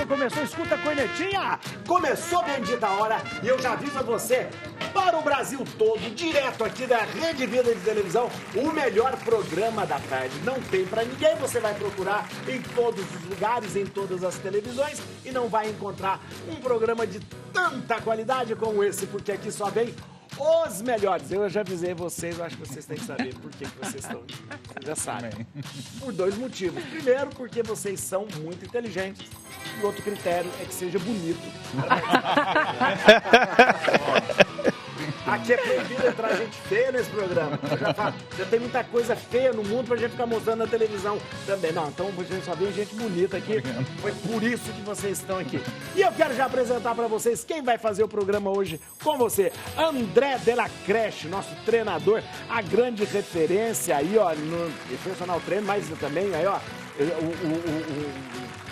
começou, escuta a cornetinha. Começou, bendita hora, e eu já aviso a você, para o Brasil todo, direto aqui da Rede Vida de Televisão, o melhor programa da tarde. Não tem pra ninguém, você vai procurar em todos os lugares, em todas as televisões, e não vai encontrar um programa de tanta qualidade como esse, porque aqui só vem os melhores. Eu já avisei vocês, eu acho que vocês têm que saber por que vocês estão aqui. Vocês já sabem. Por dois motivos. Primeiro, porque vocês são muito inteligentes. E outro critério é que seja bonito. Aqui é proibido entrar gente feia nesse programa. Eu já falo, já tem muita coisa feia no mundo pra gente ficar mostrando na televisão também. Não, então a gente só vê gente bonita aqui. Foi por isso que vocês estão aqui. E eu quero já apresentar pra vocês quem vai fazer o programa hoje com você. André Della Creche, nosso treinador, a grande referência aí, ó, no personal treino, mas também aí, ó,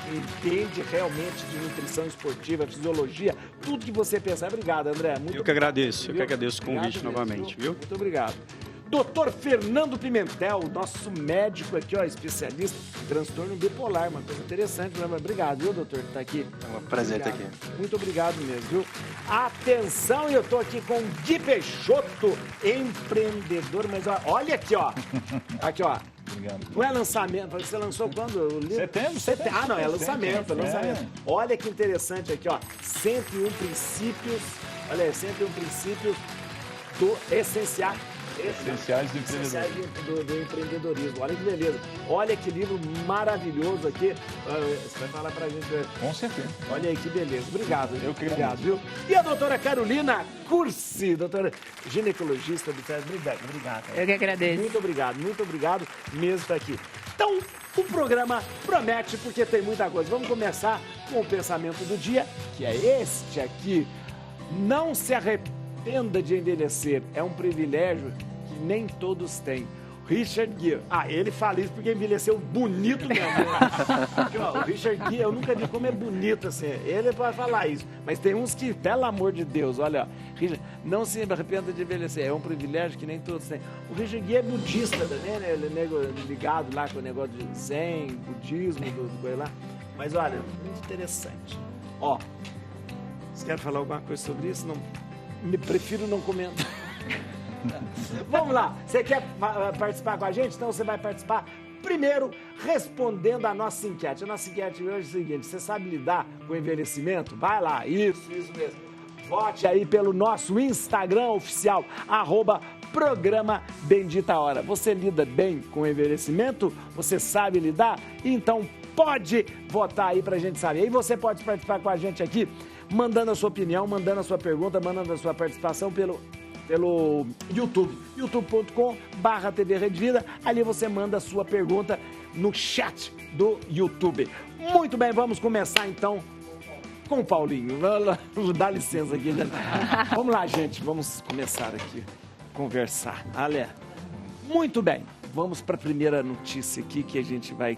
entende realmente de nutrição esportiva, fisiologia, tudo que você pensar. Obrigado, André. Muito eu que agradeço, viu? o convite novamente, viu? Muito obrigado. Doutor Fernando Pimentel, nosso médico aqui, ó, especialista em transtorno bipolar, uma coisa interessante, né? Obrigado, viu, doutor, que tá aqui. É um prazer estar aqui. Muito obrigado mesmo, viu? Atenção, eu tô aqui com o Gui Peixoto, empreendedor, mas ó, olha aqui, ó. Aqui, ó. Obrigado. Não é lançamento, você lançou quando? O livro? Setembro. Ah, não, é lançamento, setembro, é lançamento. Olha que interessante aqui, ó. 101 princípios, olha aí, 101 princípios do essenciais do empreendedorismo. Olha que beleza. Olha que livro maravilhoso aqui. Você vai falar pra gente. Com certeza. Olha aí que beleza. Obrigado. Eu que obrigado, viu? E a doutora Carolina Cursi, doutora ginecologista do Fed. Obrigado. Eu que agradeço. Muito obrigado mesmo por aqui. Então, o programa promete porque tem muita coisa. Vamos começar com o pensamento do dia, que é este aqui. Não se arrependa de envelhecer. É um privilégio que nem todos têm. Richard Gere. Ele fala isso porque envelheceu bonito mesmo. Aqui, ó, o Richard Gere, eu nunca vi como é bonito assim. Ele pode falar isso. Mas tem uns que, pelo amor de Deus, olha, ó. Richard, não se arrependa de envelhecer. É um privilégio que nem todos têm. O Richard Gere é budista também, né? Ele é ligado lá com o negócio de zen, budismo, do coisa lá. Mas olha, muito interessante. Ó, vocês querem falar alguma coisa sobre isso? Não, prefiro não comentar. Vamos lá, você quer participar com a gente? Então você vai participar primeiro respondendo a nossa enquete. A nossa enquete hoje é o seguinte: você sabe lidar com o envelhecimento? Vai lá, isso mesmo. Vote aí pelo nosso Instagram oficial, @programa Bendita Hora. Você lida bem com o envelhecimento? Você sabe lidar? Então pode votar aí pra gente saber. E você pode participar com a gente aqui, mandando a sua opinião, mandando a sua pergunta, mandando a sua participação pelo YouTube, youtube.com/TV Rede Vida. Ali você manda a sua pergunta no chat do YouTube. Muito bem, vamos começar então com o Paulinho. Dá licença aqui. Vamos lá, gente, vamos começar aqui a conversar. Olha, muito bem, vamos para a primeira notícia aqui que a gente vai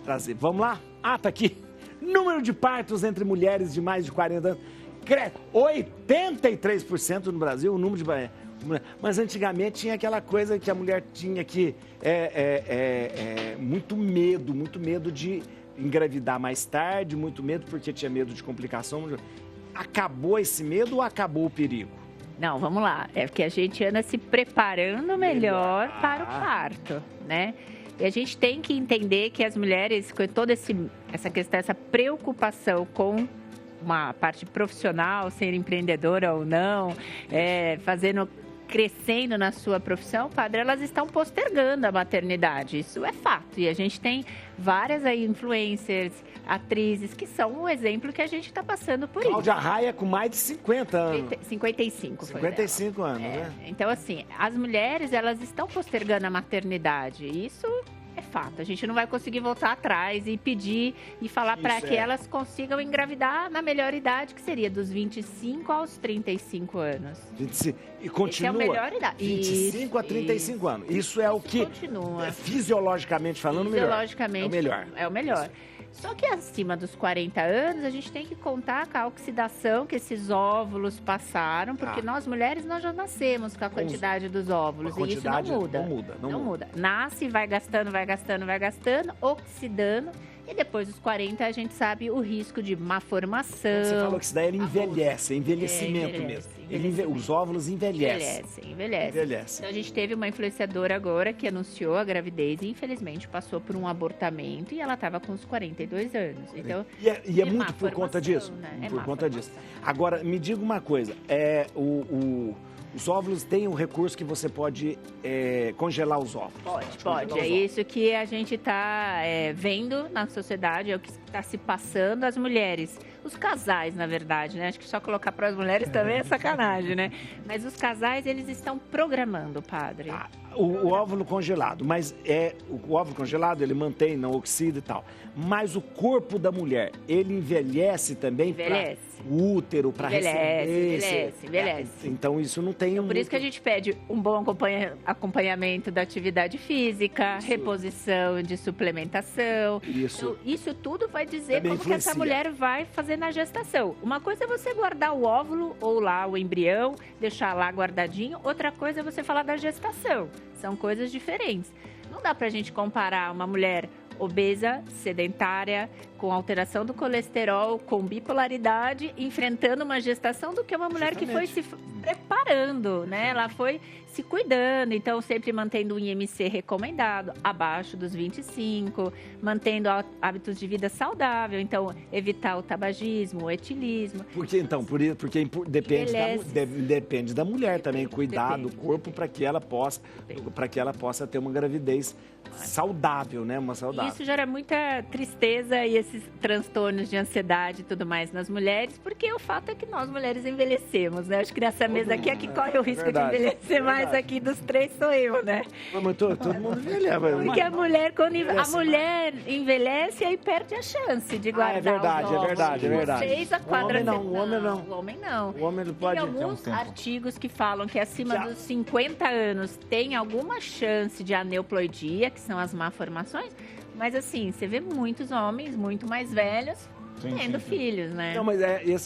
trazer. Vamos lá? Tá aqui. Número de partos entre mulheres de mais de 40 anos. 83% no Brasil, o número de... Mas antigamente tinha aquela coisa que a mulher tinha que... muito medo de engravidar mais tarde, muito medo porque tinha medo de complicação. Acabou esse medo ou acabou o perigo? Não, vamos lá. É porque a gente anda se preparando melhor para o parto, né? E a gente tem que entender que as mulheres, com toda essa questão, essa preocupação com uma parte profissional, ser empreendedora ou não, crescendo na sua profissão, padre, elas estão postergando a maternidade. Isso é fato. E a gente tem várias aí influencers, atrizes, que são o exemplo que a gente está passando por isso. Cláudia Raia com mais de 50 anos. 55 foi 55 anos, né? Então, assim, as mulheres, elas estão postergando a maternidade. Isso é fato. A gente não vai conseguir voltar atrás e pedir e falar para que elas consigam engravidar na melhor idade, que seria dos 25 aos 35 anos. 25. E continua. Essa é a melhor idade. 25 a 35 anos. Isso é o que, continua. Fisiologicamente falando, fisiologicamente, é o melhor. É o melhor. Só que acima dos 40 anos, a gente tem que contar com a oxidação que esses óvulos passaram, porque nós mulheres, nós já nascemos com a quantidade dos óvulos, e isso não muda. Não muda. Nasce, vai gastando, oxidando, e E depois dos 40, a gente sabe o risco de má formação. Você falou que isso daí ele envelhece, é envelhecimento mesmo. Os óvulos envelhecem. Envelhece. Então, a gente teve uma influenciadora agora que anunciou a gravidez e, infelizmente, passou por um abortamento e ela estava com uns 42 anos. Então, e é muito por conta disso? Né? Por conta disso. Agora, me diga uma coisa, os óvulos têm um recurso que você pode congelar os óvulos. Pode. É isso que a gente está vendo na sociedade, é o que está se passando. As mulheres, os casais, na verdade, né? Acho que só colocar para as mulheres também é sacanagem, né? Mas os casais, eles estão programando, padre. O óvulo congelado, mas o óvulo congelado, ele mantém, não oxida e tal. Mas o corpo da mulher, ele envelhece também? Envelhece. O útero, para receber. Envelhece. Então isso não tem Por isso que a gente pede um bom acompanhamento da atividade física, reposição de suplementação. Isso. Então, isso tudo vai dizer também como que essa mulher vai fazer na gestação. Uma coisa é você guardar o óvulo ou lá o embrião, deixar lá guardadinho. Outra coisa é você falar da gestação. São coisas diferentes. Não dá pra gente comparar uma mulher obesa, sedentária, com alteração do colesterol, com bipolaridade, enfrentando uma gestação do que uma mulher que foi se preparando, né? Ela foi se cuidando, então sempre mantendo um IMC recomendado, abaixo dos 25, mantendo hábitos de vida saudável, então evitar o tabagismo, o etilismo. Porque depende da mulher também, cuidar do corpo para que ela possa ter uma gravidez saudável, né? Uma saudável. Isso gera muita tristeza e esses transtornos de ansiedade e tudo mais nas mulheres, porque o fato é que nós mulheres envelhecemos, né? Acho que nessa mesa aqui é que corre o risco de envelhecer mais aqui dos três sou eu, né? Mas todo mundo envelhece. Porque a mulher, quando a mulher envelhece, aí perde a chance de guardar é verdade. 6 a 4 O homem não. O homem não. O homem não pode. Tem alguns artigos que falam que acima dos 50 anos tem alguma chance de aneuploidia, que são as malformações, mas assim, você vê muitos homens muito mais velhos tendo filhos, né? Não, mas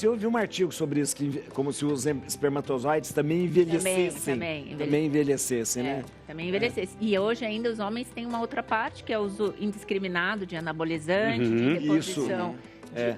eu ouvi um artigo sobre isso, como se os espermatozoides também envelhecessem. Também envelhecessem, né? Também envelhecessem. E hoje ainda os homens têm uma outra parte, que é o uso indiscriminado de anabolizante, de reposição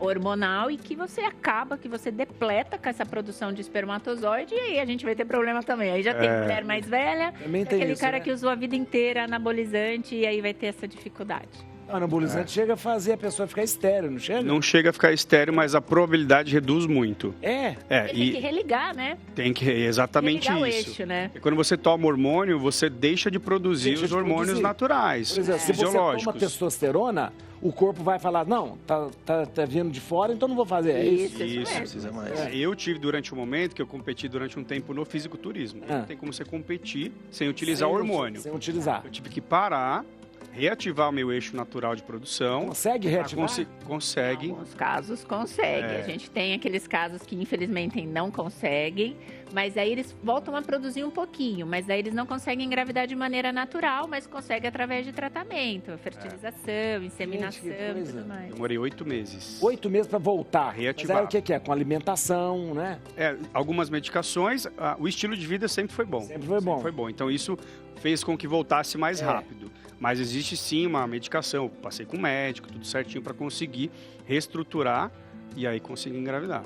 hormonal, e que você depleta com essa produção de espermatozoide, e aí a gente vai ter problema também. Aí já tem mulher mais velha, aquele cara que usou a vida inteira anabolizante, e aí vai ter essa dificuldade. O anabolizante chega a fazer a pessoa ficar estéril, não chega? Não chega a ficar estéril, mas a probabilidade reduz muito. Tem que religar, né? Tem que, exatamente religar isso. O eixo, né? E quando você toma hormônio, você deixa de produzir os hormônios naturais, por exemplo, fisiológicos. Se você toma testosterona, o corpo vai falar, não, tá vindo de fora, então não vou fazer. Isso. Precisa mais. Eu tive durante um momento, que eu competi durante um tempo no fisiculturismo. Não tem como você competir sem utilizar hormônio. Sem utilizar. Eu tive que parar, reativar o meu eixo natural de produção. Consegue reativar? Consegue. Em alguns casos consegue. A gente tem aqueles casos que infelizmente não conseguem, mas aí eles voltam a produzir um pouquinho, mas aí eles não conseguem engravidar de maneira natural, mas conseguem através de tratamento, fertilização, inseminação e tudo mais. Demorei 8 meses. 8 meses para voltar. Reativar. Mas aí o que é? Com alimentação, né? Algumas medicações, o estilo de vida sempre foi bom. Sempre foi bom. Então isso fez com que voltasse mais rápido. Mas existe sim uma medicação. Eu passei com o médico, tudo certinho para conseguir reestruturar e aí conseguir engravidar.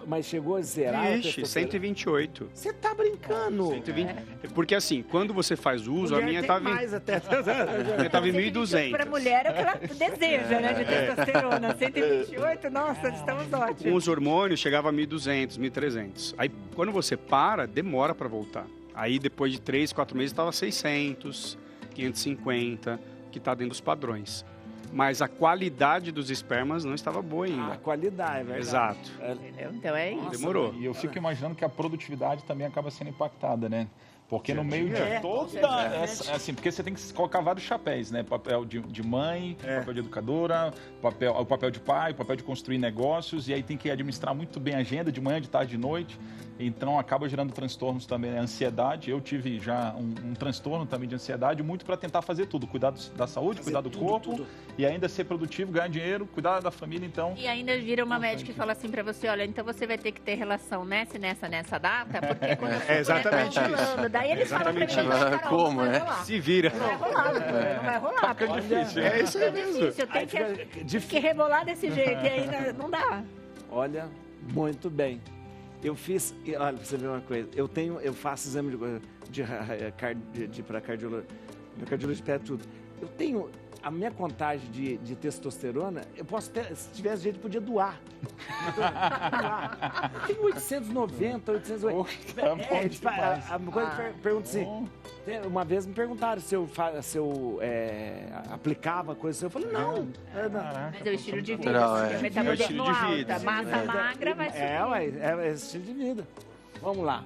Mas chegou a zerar? Ixi, 128. Você tá brincando? 120. Porque assim, quando você faz uso, a minha tava mais até. A minha tava em 1.200. Para mulher é o que ela deseja, né, de testosterona. 128, nossa, estamos ótimos. Com os hormônios chegava a 1.200, 1.300. Aí quando você para, demora para voltar. Aí depois de 3, 4 meses estava 600, 550, que está dentro dos padrões. Mas a qualidade dos espermas não estava boa ainda. A qualidade, é verdade. Exato. Então é isso. Demorou. E eu fico imaginando que a produtividade também acaba sendo impactada, né? Porque no meio de toda assim, porque você tem que colocar vários chapéus, né? Papel de mãe, papel de educadora, o papel de pai, o papel de construir negócios, e aí tem que administrar muito bem a agenda de manhã, de tarde, de noite. Então acaba gerando transtornos também, né? Ansiedade. Eu tive já um transtorno também de ansiedade, muito para tentar fazer tudo, cuidar da saúde, cuidar do corpo, e ainda ser produtivo, ganhar dinheiro, cuidar da família, então. E ainda vira uma médica e fala assim para você, olha, então você vai ter que ter relação nessa data, porque quando exatamente isso. Daí Aí eles falam pra mim, Carol, como, não vai né? rolar. Se vira. Não vai rolar, não vai rolar. Fica difícil. É isso aí Difícil, mesmo. tem que rebolar desse jeito, e aí não dá. Olha, muito bem. Eu fiz, olha, pra você ver uma coisa, eu faço exame para cardiologia, meu cardiologista pede tudo. Eu tenho a minha contagem de testosterona, eu posso ter, se tivesse jeito, podia doar. Eu tenho 890, 880. A coisa pergunta assim, uma vez me perguntaram se eu aplicava coisa, eu falei, não. Mas é o estilo de vida, Não, é. metabolismo alta, massa magra vai subir. É estilo de vida. Vamos lá.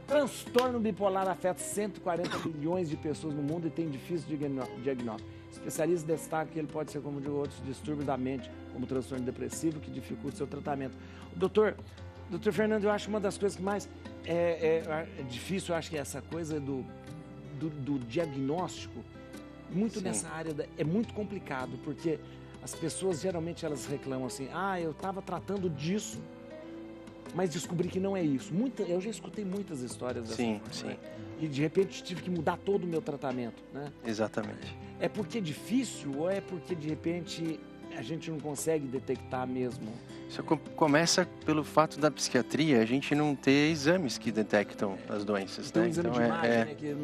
Transtorno bipolar afeta 140 milhões de pessoas no mundo e tem difícil diagnóstico. Especialistas destacam que ele pode ser como de outros distúrbios da mente, como transtorno depressivo, que dificulta o seu tratamento. Doutor Fernando, eu acho uma das coisas que mais é difícil, eu acho que é essa coisa do diagnóstico, muito nessa área, é muito complicado, porque as pessoas geralmente elas reclamam assim, eu estava tratando disso, mas descobri que não é isso. Eu já escutei muitas histórias dessa forma, sim. né? E de repente tive que mudar todo o meu tratamento, né? Exatamente. É porque é difícil ou é porque de repente a gente não consegue detectar mesmo? Isso começa pelo fato da psiquiatria, a gente não ter exames que detectam as doenças, Tem um né? exame de imagem, né? Que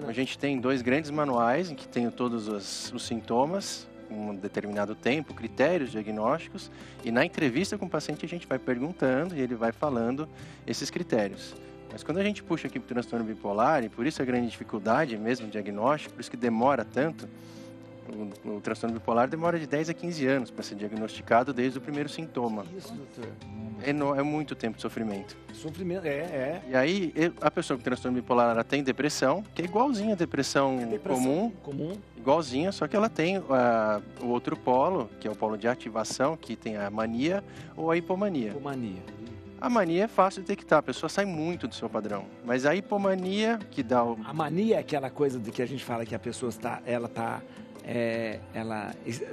A gente tem 2 grandes manuais em que tem todos os sintomas, um determinado tempo, critérios diagnósticos, e na entrevista com o paciente a gente vai perguntando e ele vai falando esses critérios. Mas quando a gente puxa aqui para o transtorno bipolar, e por isso a grande dificuldade mesmo diagnóstico, por isso que demora tanto, o transtorno bipolar demora de 10 a 15 anos para ser diagnosticado desde o primeiro sintoma. Isso, doutor. É muito tempo de sofrimento. Sofrimento, E aí, a pessoa com transtorno bipolar, ela tem depressão, que é igualzinha a depressão comum, igualzinha, só que ela tem o outro polo, que é o polo de ativação, que tem a mania ou a hipomania. A mania é fácil de detectar, a pessoa sai muito do seu padrão. Mas a hipomania, que dá o... A mania é aquela coisa de que a gente fala que a pessoa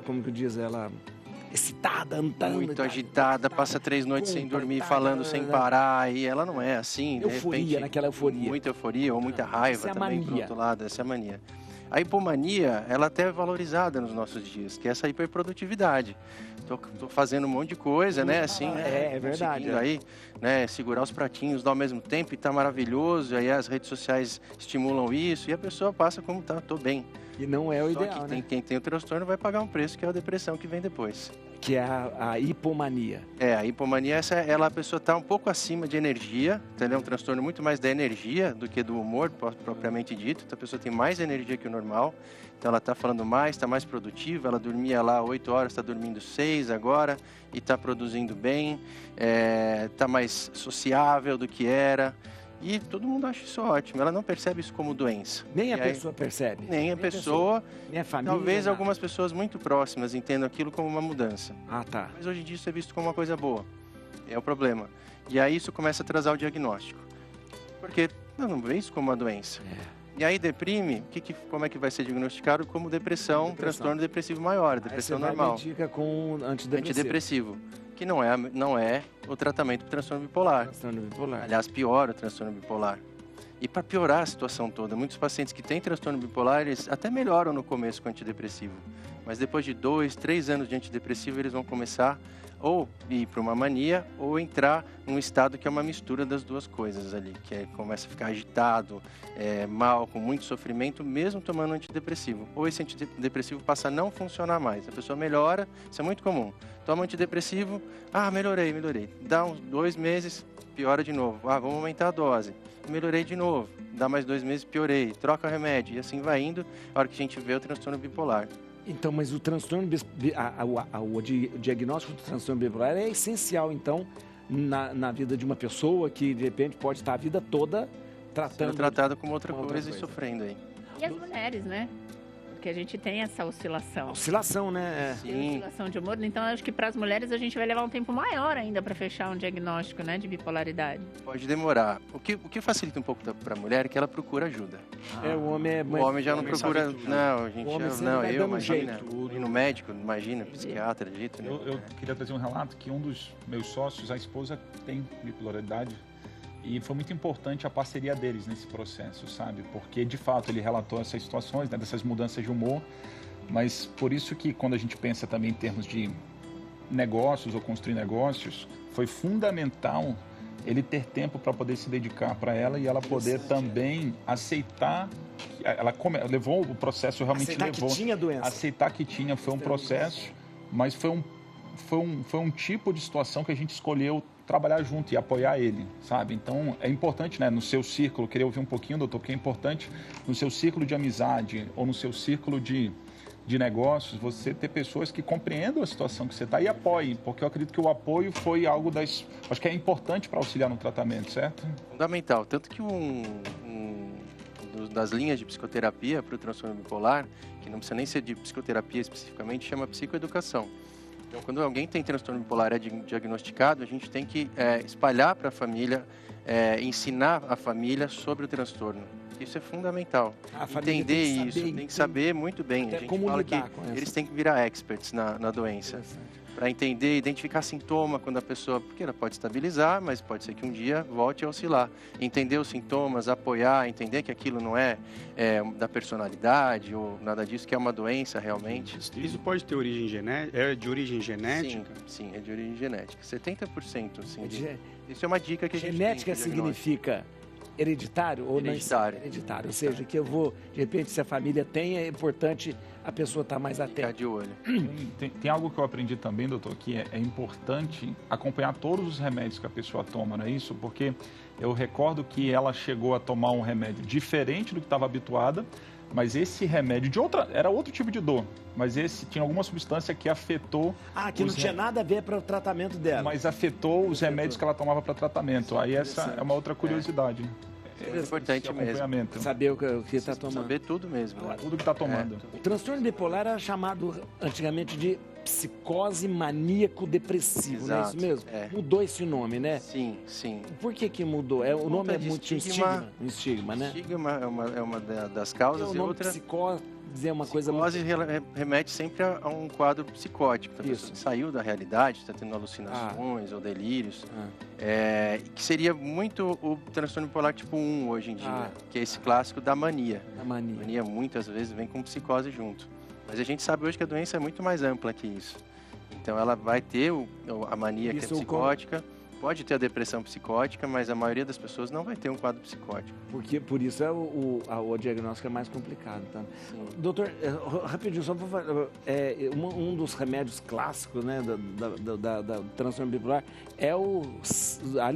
como que diz, ela excitada, andando. Muito agitada, passa 3 noites sem dormir, falando sem parar, e ela não é assim, de repente, naquela euforia. Muita euforia ou muita raiva também, por outro lado, essa é a mania. A hipomania, ela até é valorizada nos nossos dias, que é essa hiperprodutividade. Tô fazendo um monte de coisa, né, assim, é verdade. Aí, né, segurar os pratinhos ao mesmo tempo e tá maravilhoso, aí as redes sociais estimulam isso, e a pessoa passa como tô bem. E não é o Só ideal, que né? Quem tem o transtorno vai pagar um preço, que é a depressão que vem depois. Que é a hipomania. A hipomania, a pessoa está um pouco acima de energia, então é um transtorno muito mais da energia do que do humor, propriamente dito. Então a pessoa tem mais energia que o normal, então ela está falando mais, está mais produtiva, ela dormia lá 8 horas, está dormindo 6 agora, e está produzindo bem, está mais sociável do que era. E todo mundo acha isso ótimo, ela não percebe isso como doença. Nem a pessoa percebe. Nem a pessoa, nem a família. Talvez algumas pessoas muito próximas entendam aquilo como uma mudança. Tá. Mas hoje em dia isso é visto como uma coisa boa. É o problema. E aí isso começa a atrasar o diagnóstico. Porque não vê isso como uma doença. E aí deprime, como é que vai ser diagnosticado? Como depressão. Transtorno depressivo maior, depressão normal. Indica com antidepressivo. Que não é o tratamento do transtorno bipolar. Aliás, piora o transtorno bipolar. E para piorar a situação toda, muitos pacientes que têm transtorno bipolar, eles até melhoram no começo com antidepressivo. Mas depois de 2, 3 anos de antidepressivo, eles vão começar ou ir para uma mania ou entrar num estado que é uma mistura das duas coisas ali, que começa a ficar agitado, mal, com muito sofrimento, mesmo tomando antidepressivo. Ou esse antidepressivo passa a não funcionar mais. A pessoa melhora, isso é muito comum. Toma antidepressivo, melhorei. Dá uns 2 meses, piora de novo. Vamos aumentar a dose. Melhorei de novo. Dá mais 2 meses, piorei. Troca remédio. E assim vai indo, a hora que a gente vê o transtorno bipolar. Então, mas o transtorno, o diagnóstico do transtorno bipolar é essencial, então, na vida de uma pessoa que, de repente, pode estar a vida toda sendo tratada como outra coisa e sofrendo aí. E as mulheres, né? Porque a gente tem essa oscilação. Oscilação, né? Sim. Oscilação de humor. Então, acho que para as mulheres a gente vai levar um tempo maior ainda para fechar um diagnóstico, né, de bipolaridade. Pode demorar. O que facilita um pouco para a mulher é que ela procura ajuda. O homem já não procura. Não, a gente eu imagino. Ir no médico, imagina, psiquiatra, Eu queria trazer um relato que um dos meus sócios, a esposa tem bipolaridade. E foi muito importante a parceria deles nesse processo, sabe? Porque, de fato, ele relatou essas situações, né, dessas mudanças de humor, mas por isso que quando a gente pensa também em termos de negócios ou construir negócios, foi fundamental ele ter tempo para poder se dedicar para ela e ela poder também aceitar. Ela levou o processo, realmente aceitar levou. Que tinha doença. Aceitar que tinha, foi um processo, mas foi um tipo de situação que a gente escolheu trabalhar junto e apoiar ele, sabe? Então, é importante, né, no seu círculo, queria ouvir um pouquinho, doutor, porque é importante no seu círculo de amizade ou no seu círculo de negócios, você ter pessoas que compreendam a situação que você está e apoiem, porque eu acredito que o apoio foi algo acho que é importante para auxiliar no tratamento, certo? Fundamental, tanto que das linhas de psicoterapia para o transtorno bipolar, que não precisa nem ser de psicoterapia especificamente, chama psicoeducação. Então, quando alguém tem transtorno bipolar diagnosticado, a gente tem que espalhar para a família, ensinar a família sobre o transtorno. Isso é fundamental. Entender isso, tem que saber muito bem. A gente fala que eles têm que virar experts na doença. Para entender, identificar sintoma quando a pessoa... Porque ela pode estabilizar, mas pode ser que um dia volte a oscilar. Entender os sintomas, apoiar, entender que aquilo não é da personalidade ou nada disso, que é uma doença realmente. Isso pode ter origem genética? É de origem genética? Sim, é de origem genética. 70%, sim. Isso é uma dica que a gente genética tem. significa hereditário ou hereditário. Não? Hereditário. Ou seja, que eu vou, de repente, se a família tem, é importante a pessoa estar mais atenta. Ficar de olho. Tem algo que eu aprendi também, doutor, que é importante acompanhar todos os remédios que a pessoa toma, não é isso? Porque eu recordo que ela chegou a tomar um remédio diferente do que estava habituada, mas esse remédio era outro tipo de dor, mas esse tinha alguma substância que afetou... que não tinha nada a ver para o tratamento dela. Mas afetou os remédios que ela tomava para tratamento. Aí essa é uma outra curiosidade. É importante mesmo. Saber o que está tomando. Saber tudo mesmo. Tudo que está tomando. O transtorno bipolar era chamado antigamente de psicose maníaco-depressivo, não é isso mesmo? Mudou esse nome, né? Sim, sim. Por que mudou? O nome é muito estigma, né? Estigma é uma das causas. O nome psicose dizer uma coisa... Psicose remete sempre a um quadro psicótico. A pessoa saiu da realidade, está tendo alucinações ou delírios. Que seria muito o transtorno bipolar tipo 1 hoje em dia, que é esse clássico da mania. A mania muitas vezes vem com psicose junto. Mas a gente sabe hoje que a doença é muito mais ampla que isso. Então ela vai ter a mania que é psicótica, pode ter a depressão psicótica, mas a maioria das pessoas não vai ter um quadro psicótico. Por isso o diagnóstico é mais complicado. Tá? Doutor, rapidinho, só um dos remédios clássicos, né, do transtorno bipolar é o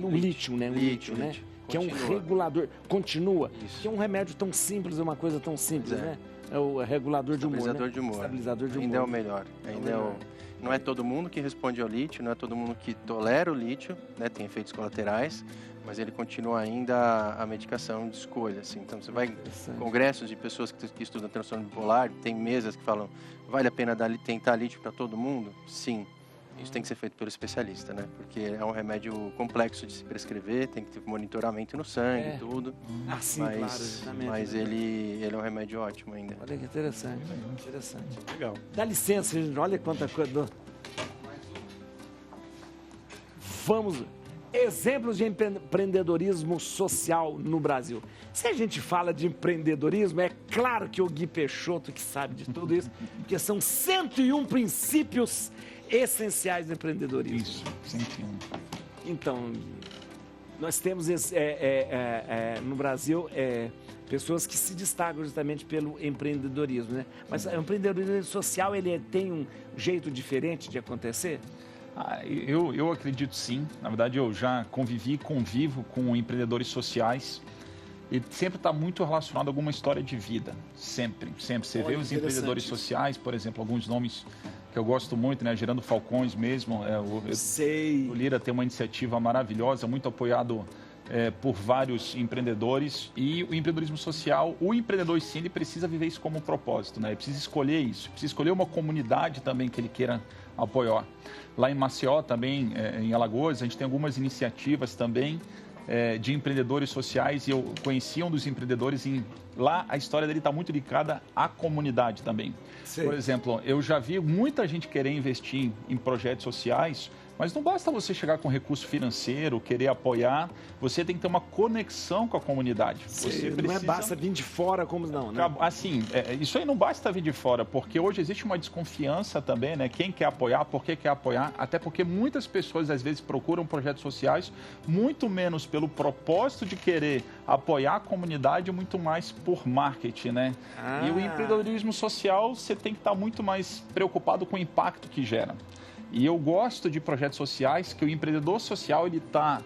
lítio, né? Lítio, né? Que é um regulador. Continua. Isso. Que é um remédio tão simples, é uma coisa tão simples, né? É o regulador de humor, Estabilizador de humor. Ainda é o melhor. Não é todo mundo que responde ao lítio, não é todo mundo que tolera o lítio, né? Tem efeitos colaterais, mas ele continua ainda a medicação de escolha. Assim. Então, você vai em congressos de pessoas que estudam transtorno bipolar, tem mesas que falam, vale a pena tentar lítio para todo mundo? Sim. Isso tem que ser feito pelo especialista, né? Porque é um remédio complexo de se prescrever, tem que ter monitoramento no sangue e tudo. Sim, claro, exatamente. Mas ele é um remédio ótimo ainda. Olha que interessante, interessante. Legal. Dá licença, gente, olha quanta coisa. Vamos... Exemplos de empreendedorismo social no Brasil. Se a gente fala de empreendedorismo, é claro que o Gui Peixoto que sabe de tudo isso, porque são 101 princípios essenciais do empreendedorismo. Isso, 101. Então, nós temos no Brasil pessoas que se destacam justamente pelo empreendedorismo, né? Mas o empreendedorismo social, ele tem um jeito diferente de acontecer? Eu acredito sim. Na verdade, eu já convivo com empreendedores sociais e sempre está muito relacionado a alguma história de vida. Sempre. Você vê os empreendedores sociais, por exemplo, alguns nomes que eu gosto muito, né? Gerando Falcões mesmo. O Lira tem uma iniciativa maravilhosa, muito apoiado por vários empreendedores. E o empreendedorismo social, o empreendedor sim, ele precisa viver isso como um propósito, né? Ele precisa escolher isso, precisa escolher uma comunidade também que ele queira apoiar. Lá em Maceió também, em Alagoas, a gente tem algumas iniciativas também de empreendedores sociais e eu conheci um dos empreendedores em lá a história dele está muito ligada à comunidade também. Sim. Por exemplo, eu já vi muita gente querer investir em projetos sociais, mas não basta você chegar com recurso financeiro, querer apoiar, você tem que ter uma conexão com a comunidade. Sim, você precisa... Não basta vir de fora como não, né? Assim, isso aí não basta vir de fora, porque hoje existe uma desconfiança também, né? Quem quer apoiar, por que quer apoiar, até porque muitas pessoas às vezes procuram projetos sociais muito menos pelo propósito de querer apoiar a comunidade, muito mais por marketing, né? E o empreendedorismo social, você tem que estar muito mais preocupado com o impacto que gera. E eu gosto de projetos sociais que o empreendedor social ele está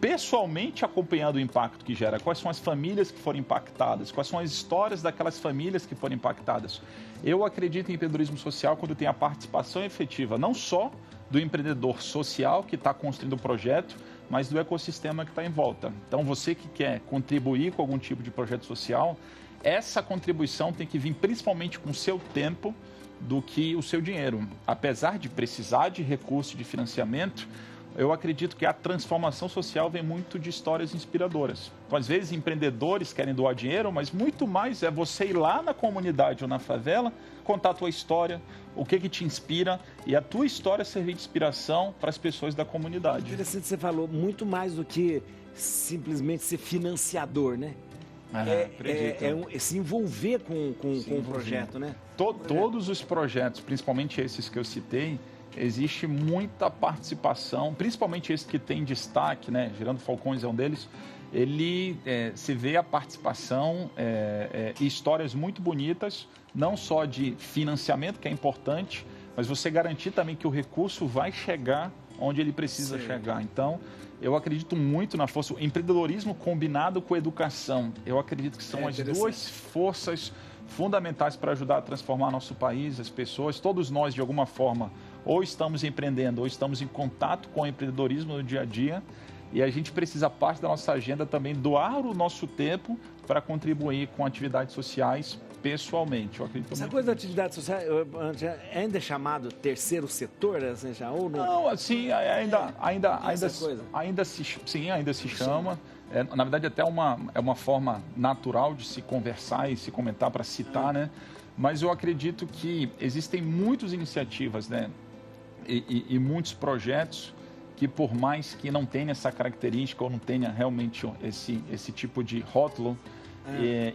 pessoalmente acompanhando o impacto que gera. Quais são as famílias que foram impactadas? Quais são as histórias daquelas famílias que foram impactadas? Eu acredito em empreendedorismo social quando tem a participação efetiva, não só do empreendedor social que está construindo o projeto, mas do ecossistema que está em volta. Então, você que quer contribuir com algum tipo de projeto social, essa contribuição tem que vir principalmente com o seu tempo, do que o seu dinheiro. Apesar de precisar de recurso de financiamento, eu acredito que a transformação social vem muito de histórias inspiradoras. Então, às vezes, empreendedores querem doar dinheiro, mas muito mais é você ir lá na comunidade ou na favela, contar a tua história, o que te inspira, e a tua história servir de inspiração para as pessoas da comunidade. Interessante, você falou muito mais do que simplesmente ser financiador, né? Se envolver com o projeto, né? Todos os projetos, principalmente esses que eu citei, existe muita participação, principalmente esse que tem destaque, né? Gerando Falcões é um deles. Ele se vê a participação e histórias muito bonitas, não só de financiamento, que é importante, mas você garantir também que o recurso vai chegar onde ele precisa chegar. Então, eu acredito muito na força. O empreendedorismo combinado com a educação. Eu acredito que são as duas forças fundamentais para ajudar a transformar nosso país, as pessoas. Todos nós, de alguma forma, ou estamos empreendendo, ou estamos em contato com o empreendedorismo no dia a dia. E a gente precisa, parte da nossa agenda, também doar o nosso tempo para contribuir com atividades sociais pessoalmente. Eu acredito essa coisa da atividade social ainda é chamado terceiro setor, assim, já, ou não? Não, assim, ainda se chama. Na verdade, até é uma forma natural de se conversar e se comentar para citar, né? Mas eu acredito que existem muitas iniciativas, né? E muitos projetos que, por mais que não tenha essa característica ou não tenha realmente esse tipo de rótulo,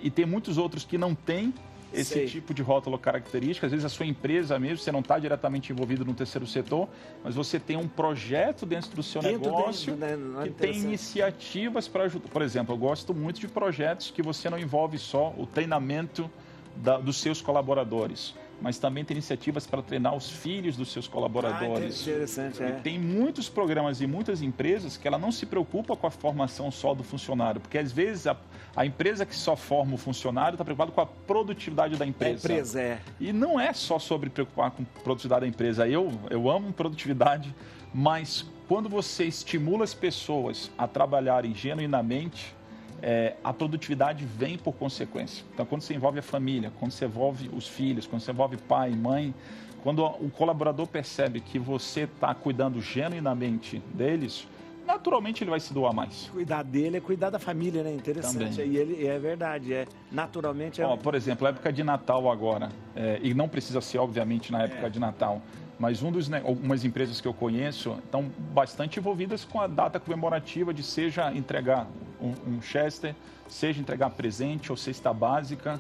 e tem muitos outros que não têm esse tipo de rótulo característica. Às vezes a sua empresa mesmo, você não está diretamente envolvido no terceiro setor, mas você tem um projeto dentro do seu negócio que tem iniciativas para ajudar. Por exemplo, eu gosto muito de projetos que você não envolve só o treinamento dos seus colaboradores, mas também tem iniciativas para treinar os filhos dos seus colaboradores. Interessante, Tem muitos programas e muitas empresas que ela não se preocupa com a formação só do funcionário, porque às vezes a empresa que só forma o funcionário está preocupada com a produtividade da empresa. E não é só sobre preocupar com a produtividade da empresa. Eu amo produtividade, mas quando você estimula as pessoas a trabalharem genuinamente, a produtividade vem por consequência. Então, quando você envolve a família, quando você envolve os filhos, quando você envolve pai, mãe, quando o colaborador percebe que você está cuidando genuinamente deles, naturalmente ele vai se doar mais. Cuidar dele é cuidar da família, né? Interessante. Também. E ele é verdade, naturalmente... Por exemplo, a época de Natal agora, e não precisa ser, obviamente, na época de Natal, mas algumas empresas que eu conheço estão bastante envolvidas com a data comemorativa de seja entregar um Chester, seja entregar presente ou cesta básica.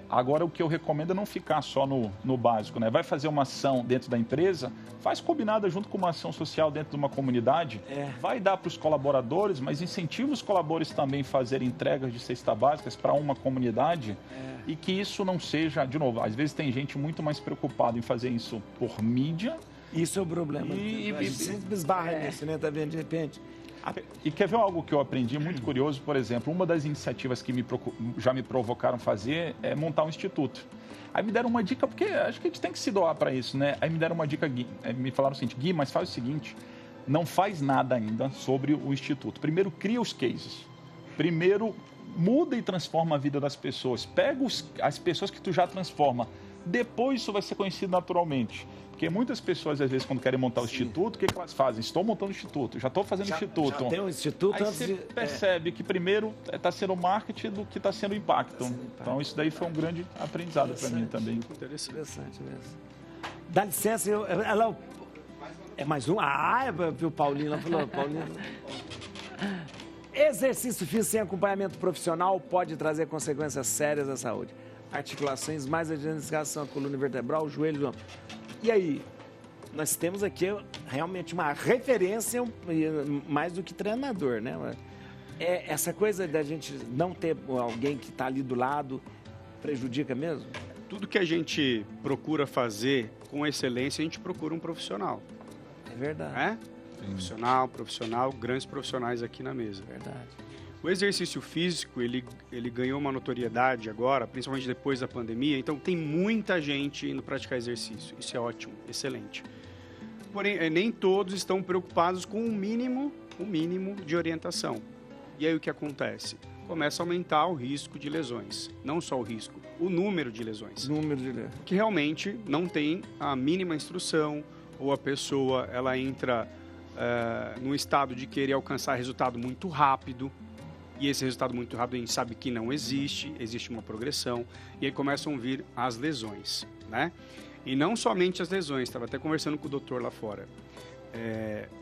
Agora, o que eu recomendo é não ficar só no básico, né? Vai fazer uma ação dentro da empresa, faz combinada junto com uma ação social dentro de uma comunidade, vai dar para os colaboradores, mas incentiva os colaboradores também a fazerem entregas de cesta básicas para uma comunidade e que isso não seja, de novo, às vezes tem gente muito mais preocupada em fazer isso por mídia. Isso é o problema. A gente sempre esbarra nisso, né? Tá vendo, de repente... E quer ver algo que eu aprendi muito curioso? Por exemplo, uma das iniciativas que já me provocaram fazer é montar um instituto. Aí me deram uma dica, porque acho que a gente tem que se doar para isso, né? Aí me deram uma dica, me falaram o seguinte: Gui, mas faz o seguinte, não faz nada ainda sobre o instituto. Primeiro, cria os cases. Primeiro, muda e transforma a vida das pessoas. Pega as pessoas que tu já transforma, Depois isso vai ser conhecido naturalmente. Porque muitas pessoas, às vezes, quando querem montar o instituto, o que elas fazem? Estou montando o instituto, já estou fazendo o instituto. Já tem um instituto. Aí você percebe que primeiro está sendo o marketing do que está sendo o impacto. Então isso daí foi um grande aprendizado para mim também. Interessante mesmo. Dá licença, ela é mais um? O Paulinho lá falou. Paulinho. Exercício físico sem acompanhamento profissional pode trazer consequências sérias à saúde. Articulações mais adjacentes são a coluna vertebral, o joelho, o ombro. E aí, nós temos aqui realmente uma referência mais do que treinador, né? Essa coisa da gente não ter alguém que está ali do lado prejudica mesmo? Tudo que a gente procura fazer com excelência, a gente procura um profissional. É verdade. Profissional, grandes profissionais aqui na mesa. Verdade. O exercício físico, ele ganhou uma notoriedade agora, principalmente depois da pandemia, então tem muita gente indo praticar exercício. Isso é ótimo, excelente. Porém, nem todos estão preocupados com o mínimo de orientação. E aí o que acontece? Começa a aumentar o risco de lesões. Não só o risco, o número de lesões. Que realmente não tem a mínima instrução, ou a pessoa ela entra num estado de querer alcançar resultado muito rápido. E esse resultado muito rápido a gente sabe que não existe uma progressão, e aí começam a vir as lesões, né? E não somente as lesões, estava até conversando com o doutor lá fora.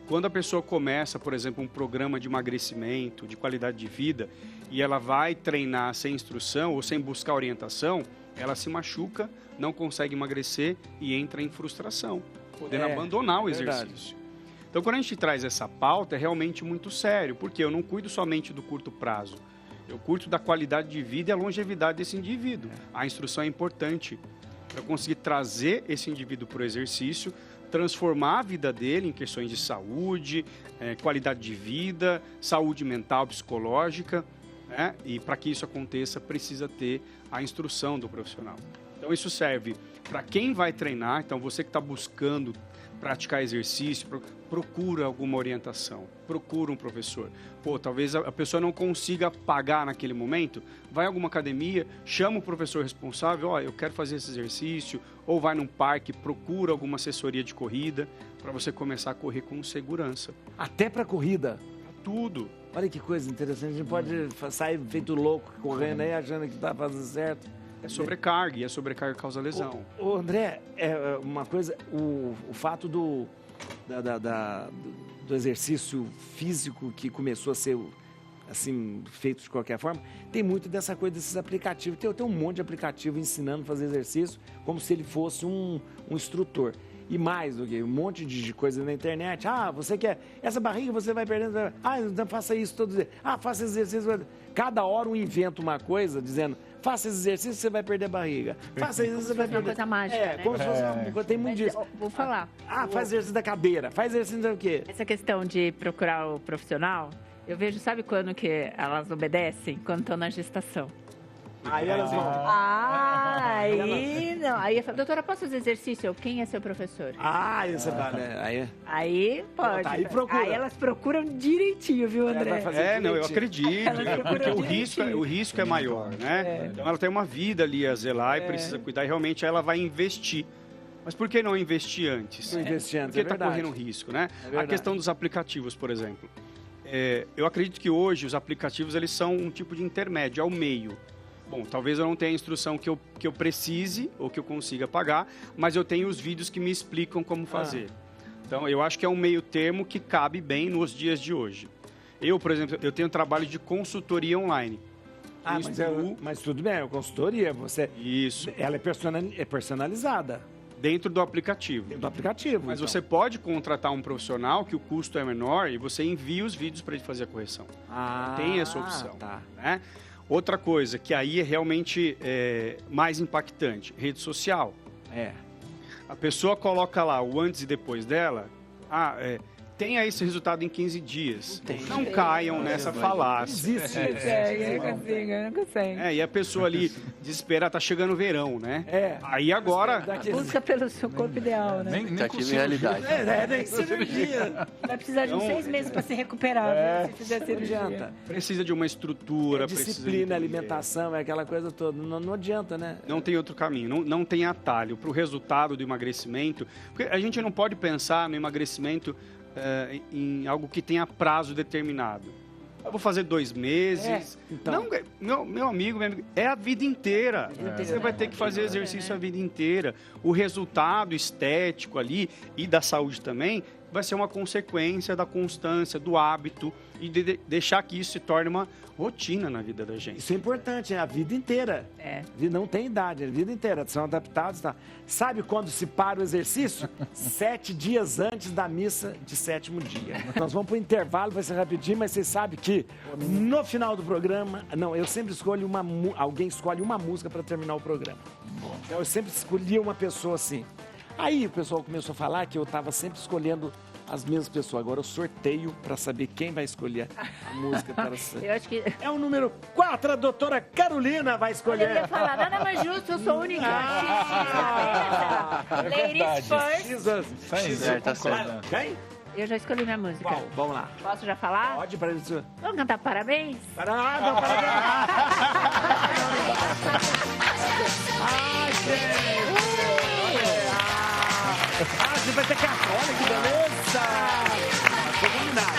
Quando a pessoa começa, por exemplo, um programa de emagrecimento, de qualidade de vida, e ela vai treinar sem instrução ou sem buscar orientação, ela se machuca, não consegue emagrecer e entra em frustração, podendo abandonar o exercício. Verdade. Então, quando a gente traz essa pauta, é realmente muito sério, porque eu não cuido somente do curto prazo. Eu cuido da qualidade de vida e a longevidade desse indivíduo. A instrução é importante para eu conseguir trazer esse indivíduo para o exercício, transformar a vida dele em questões de saúde, qualidade de vida, saúde mental, psicológica, né? E para que isso aconteça, precisa ter a instrução do profissional. Então, isso serve para quem vai treinar. Então, você que está buscando praticar exercício, procura alguma orientação, procura um professor. Talvez a pessoa não consiga pagar naquele momento, vai a alguma academia, chama o professor responsável, eu quero fazer esse exercício, ou vai num parque, procura alguma assessoria de corrida, para você começar a correr com segurança. Até para corrida? Tudo. Olha que coisa interessante, a gente pode sair feito louco, correndo aí, achando que está fazendo certo. É sobrecarga, e a sobrecarga causa lesão. O André, uma coisa, o fato do exercício físico que começou a ser assim, feito de qualquer forma, tem muito dessa coisa desses aplicativos. Tem um monte de aplicativo ensinando a fazer exercício como se ele fosse um instrutor. E mais do que um monte de coisa na internet. Você quer essa barriga, você vai perdendo. Então faça isso todo dia. Faça exercício. Cada hora um inventa uma coisa dizendo: faça esse exercício, você vai perder a barriga. Faça isso, você vai perder. É uma coisa mágica, né? Como se fosse uma coisa, tem muito disso. Vou falar. Faz exercício da cadeira, faz exercício do quê? Essa questão de procurar o profissional, eu vejo, sabe quando que elas obedecem? Quando estão na gestação. Aí elas vão. Aí eu falo, doutora, posso fazer exercício? Quem é seu professor? Isso né? Aí pode. Aí procura. Aí elas procuram direitinho, viu, André? Eu acredito. Porque o risco é maior, né? Então ela tem uma vida ali a zelar e precisa cuidar, e realmente ela vai investir. Mas por que não investir antes? Porque está correndo risco, né? A questão dos aplicativos, por exemplo. Eu acredito que hoje os aplicativos eles são um tipo de intermédio, ao meio. Bom, talvez eu não tenha a instrução que eu precise ou que eu consiga pagar, mas eu tenho os vídeos que me explicam como fazer. Então, eu acho que é um meio termo que cabe bem nos dias de hoje. Eu, por exemplo, eu tenho trabalho de consultoria online. Mas tudo bem, é consultoria. Isso. Ela é personalizada. Dentro do aplicativo. Mas você pode contratar um profissional que o custo é menor e você envia os vídeos para ele fazer a correção. Tem essa opção. Né? Outra coisa, que aí é realmente mais impactante, rede social. A pessoa coloca lá o antes e depois dela, tenha esse resultado em 15 dias. Não caiam nessa falácia. Não consegue. E a pessoa ali desesperada, tá chegando o verão, né? Aí agora... Busca pelo seu corpo ideal, né? Nem realidade. Nem cirurgia. Vai precisar de uns 6 meses para se recuperar, se fizer cirurgia. Precisa de uma estrutura. Disciplina, alimentação, aquela coisa toda. Não adianta, né? Não tem outro caminho, não tem atalho para o resultado do emagrecimento. Porque a gente não pode pensar no emagrecimento em algo que tenha prazo determinado. Eu vou fazer 2 meses. Então. Não, meu amigo, é a vida inteira. Você vai ter que fazer exercício a vida inteira. O resultado estético ali e da saúde também vai ser uma consequência da constância, do hábito e de deixar que isso se torne uma rotina na vida da gente. Isso é importante, é a vida inteira. Não tem idade, é a vida inteira. São adaptados, tá? Sabe quando se para o exercício? 7 dias antes da missa de 7º dia. Nós vamos para o intervalo, vai ser rapidinho, mas vocês sabem que no final do programa... Não, eu sempre escolho alguém escolhe uma música para terminar o programa. Então, eu sempre escolhia uma pessoa assim. Aí o pessoal começou a falar que eu estava sempre escolhendo as mesmas pessoas. Agora eu sorteio para saber quem vai escolher a música para ser. Eu acho que... É o número 4, a doutora Carolina vai escolher. Eu ia falar, nada mais justo, eu sou única. Ladies first. Tá certo. Quem? Eu já escolhi minha música. Qual? Vamos lá. Posso já falar? Pode, para isso. Vamos cantar parabéns? Parabéns. Ai, gente. Você vai ter café, olha que beleza! Tô combinado.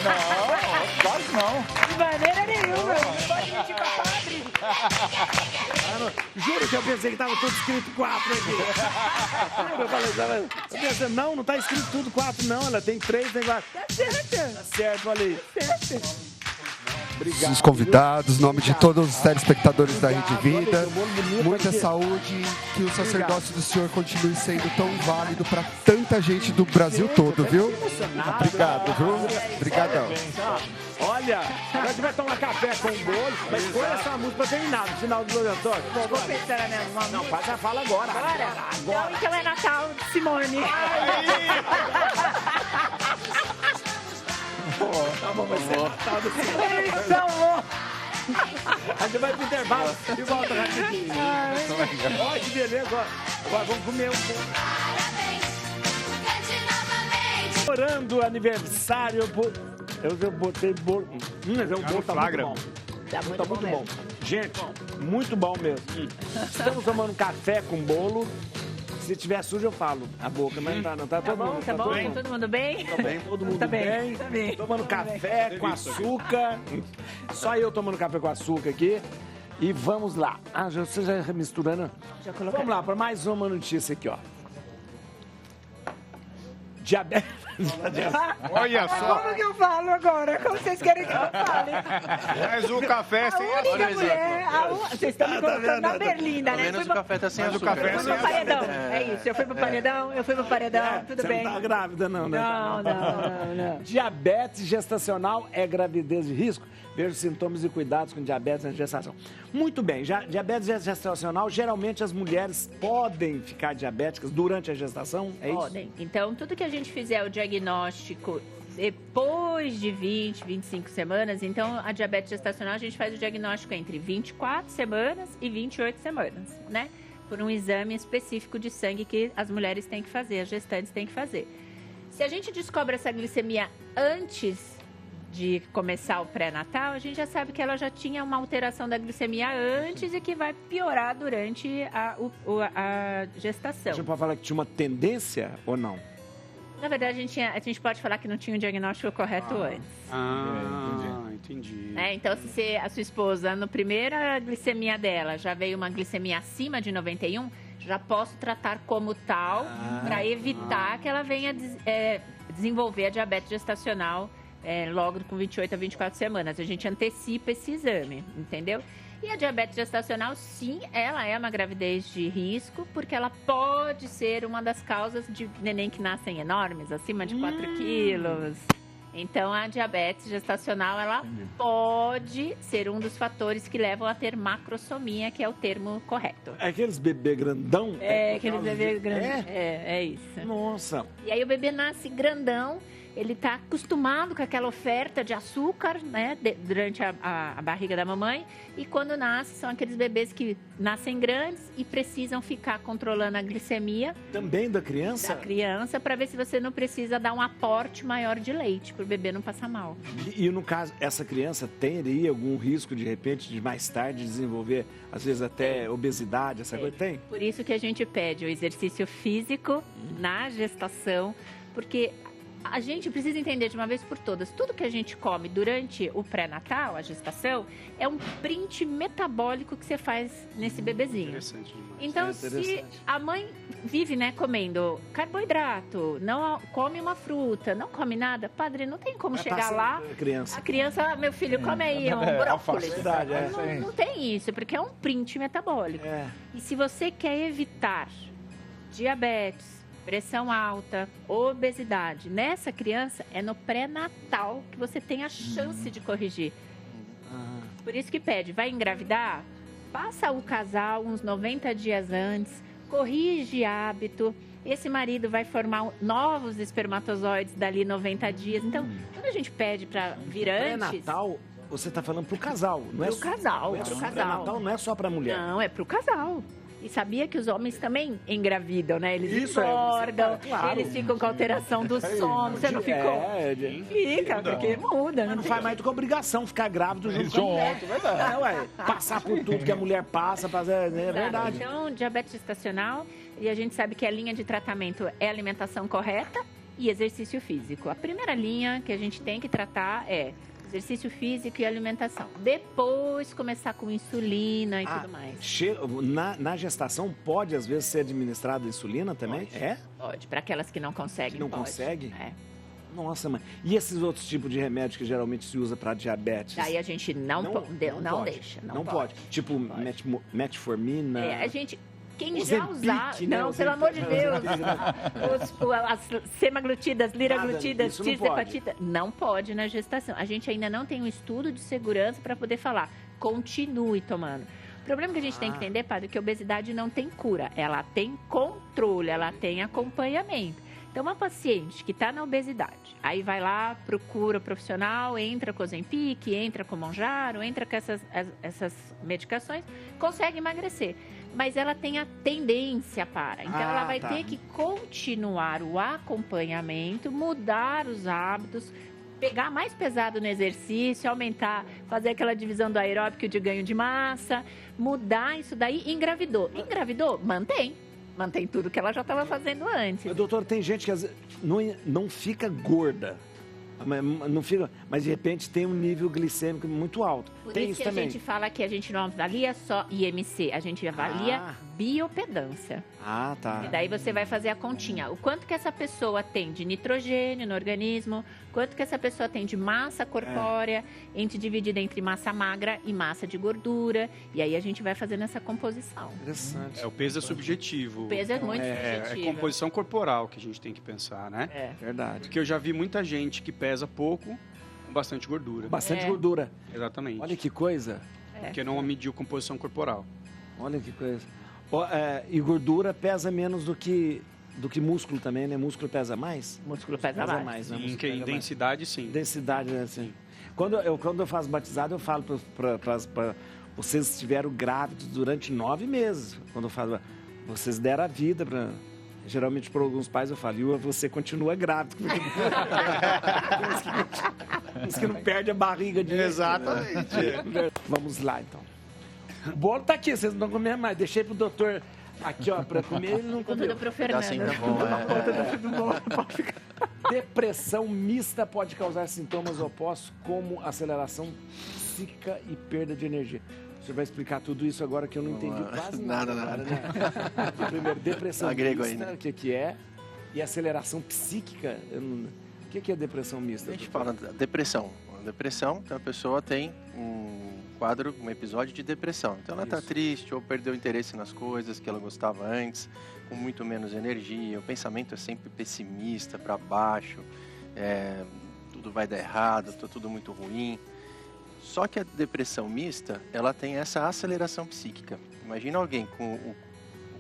Não, claro que não. De maneira nenhuma, não pode mentir com a padre. Juro que eu pensei que tava tudo escrito 4 aqui. Juro, eu falei, eu pensei, não tá escrito tudo 4 não, ela tem 3, tem 4. Tá certo. Tá certo, olha aí. Obrigado. Os convidados, em nome de todos os telespectadores da Rede Vida, muita saúde, que o sacerdócio do Senhor continue sendo tão válido para tanta gente do Brasil todo, viu? Obrigado, viu? Obrigadão. Olha, a gente vai tomar café com o bolo, mas põe essa música pra terminar, no final do programa. Vou pensar na minha Não, faz a fala agora. Agora. Então é Natal, Simone. Tá bom, vai ser Natal do Senhor. Tá bom. A gente vai pro intervalo e volta rapidinho. Olha que beleza, ó. Vamos comer um pouco. Comemorando aniversário, eu botei bolo. O bolo tá muito bom. Tá muito bom. Gente, muito bom mesmo. Estamos tomando café com bolo. Se tiver sujo, eu falo a boca, mas não tá todo mundo. Tá bom? Todo mundo bem? Tá bem, todo mundo Tá bem. Tomando café com açúcar. Só eu tomando café com açúcar aqui. E vamos lá. Você já misturando? Já coloquei. Vamos lá, para mais uma notícia aqui, ó. Diabetes. Olha só. Como que eu falo agora? Como vocês querem que eu fale? Mas o café sem A única mulher... Vocês estão me colocando na berlinda, Pelo né? menos o café tá sem Mas o açúcar. café Eu fui pro paredão. É isso, eu fui pro paredão, tudo Você bem. não tá grávida, não, né? Não. Diabetes gestacional é gravidez de risco? Veja os sintomas e cuidados com diabetes na gestação. Muito bem, diabetes gestacional, geralmente as mulheres podem ficar diabéticas durante a gestação, é isso? Podem. Então, tudo que a gente fizer o diagnóstico depois de 20, 25 semanas, então a diabetes gestacional a gente faz o diagnóstico entre 24 semanas e 28 semanas, né? Por um exame específico de sangue que as mulheres têm que fazer, as gestantes têm que fazer. Se a gente descobre essa glicemia antes de começar o pré-natal, a gente já sabe que ela já tinha uma alteração da glicemia antes e que vai piorar durante a gestação. A gente pode falar que tinha uma tendência ou não? Na verdade, a gente pode falar que não tinha o diagnóstico correto antes. Entendi. Então, se a sua esposa, no primeira glicemia dela, já veio uma glicemia acima de 91, já posso tratar como tal para evitar que ela venha desenvolver a diabetes gestacional logo com 28 a 24 semanas. A gente antecipa esse exame, entendeu? E a diabetes gestacional, sim, ela é uma gravidez de risco, porque ela pode ser uma das causas de neném que nascem enormes, acima de 4 quilos. Então, a diabetes gestacional, ela pode ser um dos fatores que levam a ter macrosomia, que é o termo correto. É aqueles bebê grandão? Aqueles bebê grandão. É isso. Nossa. E aí, o bebê nasce grandão. ele está acostumado com aquela oferta de açúcar, né, durante a barriga da mamãe, e quando nasce, são aqueles bebês que nascem grandes e precisam ficar controlando a glicemia. Também da criança? Da criança, para ver se você não precisa dar um aporte maior de leite, para o bebê não passar mal. E no caso, essa criança teria algum risco, de repente, de mais tarde desenvolver, às vezes até obesidade, essa coisa? Tem? Por isso que a gente pede o exercício físico na gestação, porque a gente precisa entender de uma vez por todas, tudo que a gente come durante o pré-natal, a gestação, é um print metabólico que você faz nesse bebezinho. Interessante demais. Então, se a mãe vive, né, comendo carboidrato, não come uma fruta, não come nada, padre, não tem como chegar lá, a criança, meu filho, come aí um brócolis. Não tem isso, porque é um print metabólico. E se você quer evitar diabetes, pressão alta, obesidade, nessa criança é no pré-natal que você tem a chance de corrigir. Por isso que pede, vai engravidar? Passa o casal uns 90 dias antes, corrige hábito, esse marido vai formar novos espermatozoides dali 90 dias. Então, quando a gente pede para vir antes... Pré-natal, você está falando para o casal, não é? Pro casal, pro casal. Pré-natal não é só para a mulher. Não, é para o casal. E sabia que os homens também engravidam, né? Eles engordam, eles ficam com alteração do sono. Você não ficou? Fica, porque muda. Mas não faz mais do que obrigação ficar grávido junto com a mulher. Passar por tudo que a mulher passa, fazer, é verdade. Então, diabetes gestacional, e a gente sabe que a linha de tratamento é alimentação correta e exercício físico. A primeira linha que a gente tem que tratar é exercício físico e alimentação. Depois começar com insulina e tudo mais. Na gestação pode, às vezes, ser administrada insulina também? Pode. Pode, para aquelas que não conseguem. Não consegue? É. Nossa, mãe. E esses outros tipos de remédios que geralmente se usa para diabetes? Daí a gente não deixa. Não pode. Tipo metformina. A gente... Quem já usar... Não, pelo amor de Deus. As semaglutidas, liraglutidas, tirzepatida, não pode na gestação. A gente ainda não tem um estudo de segurança para poder falar. Continue tomando. O problema que a gente tem que entender, padre, é que a obesidade não tem cura. Ela tem controle, ela tem acompanhamento. Então, uma paciente que está na obesidade, aí vai lá, procura o profissional, entra com o Ozempic, entra com o Mounjaro, entra com essas medicações, consegue emagrecer. Mas ela tem a tendência para. Então, ela vai ter que continuar o acompanhamento, mudar os hábitos, pegar mais pesado no exercício, aumentar, fazer aquela divisão do aeróbico de ganho de massa, mudar isso daí. Engravidou. Engravidou? Mantém tudo que ela já estava fazendo antes. Doutor, tem gente que às vezes não fica gorda, não fica, mas de repente tem um nível glicêmico muito alto. Por tem isso que também. A gente fala que a gente não avalia só IMC, a gente avalia biopedância. Tá. E daí você vai fazer a continha. O quanto que essa pessoa tem de nitrogênio no organismo, quanto que essa pessoa tem de massa corpórea, dividida entre massa magra e massa de gordura. E aí a gente vai fazendo essa composição. Interessante. O peso é subjetivo. O peso é muito subjetivo. É composição corporal que a gente tem que pensar, né? É verdade. Porque eu já vi muita gente que pesa pouco com bastante gordura. Bastante gordura. Exatamente. Olha que coisa. Porque não mediu composição corporal. Olha que coisa. E gordura pesa menos do que músculo também, né? Músculo pesa mais? Músculo pesa mais. Né? Em densidade, sim. Densidade, né? Sim. Quando eu faço batizado, eu falo para vocês que estiveram grávidos durante 9 meses. Quando eu falo, vocês deram a vida para... Geralmente, para alguns pais, eu falo, e você continua grávido. Uns que não perde a barriga de... Exatamente. Vamos lá, então. O bolo tá aqui, vocês não estão comendo mais. Deixei pro doutor aqui, para comer, ele não comeu. Tudo pro Fernando. Assim tá bom, Depressão mista pode causar sintomas opostos como aceleração psíquica e perda de energia. Você vai explicar tudo isso agora que eu não entendi quase nada. Né? Primeiro, depressão mista, o que é? E aceleração psíquica, o que é depressão mista? A gente fala da depressão. A depressão, então a pessoa tem um episódio de depressão. Então ela está triste ou perdeu interesse nas coisas que ela gostava antes, com muito menos energia, o pensamento é sempre pessimista, para baixo, tudo vai dar errado, está tudo muito ruim. Só que a depressão mista, ela tem essa aceleração psíquica. Imagina alguém com o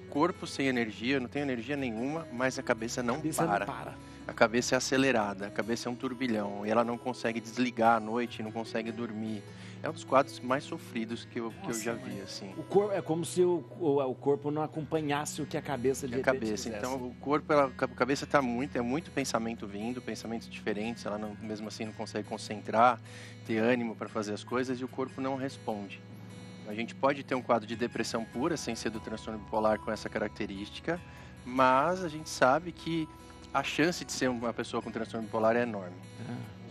corpo sem energia, não tem energia nenhuma, mas a cabeça não para. A cabeça é acelerada, a cabeça é um turbilhão e ela não consegue desligar à noite, não consegue dormir. É um dos quadros mais sofridos que eu já vi, assim. O corpo, é como se o corpo não acompanhasse o que a cabeça de repente cabeça. fizesse. Então, o corpo, a cabeça tá é muito pensamento vindo, pensamentos diferentes, ela não, mesmo assim não consegue concentrar, ter ânimo para fazer as coisas e o corpo não responde. A gente pode ter um quadro de depressão pura, sem ser do transtorno bipolar com essa característica, mas a gente sabe que a chance de ser uma pessoa com transtorno bipolar é enorme.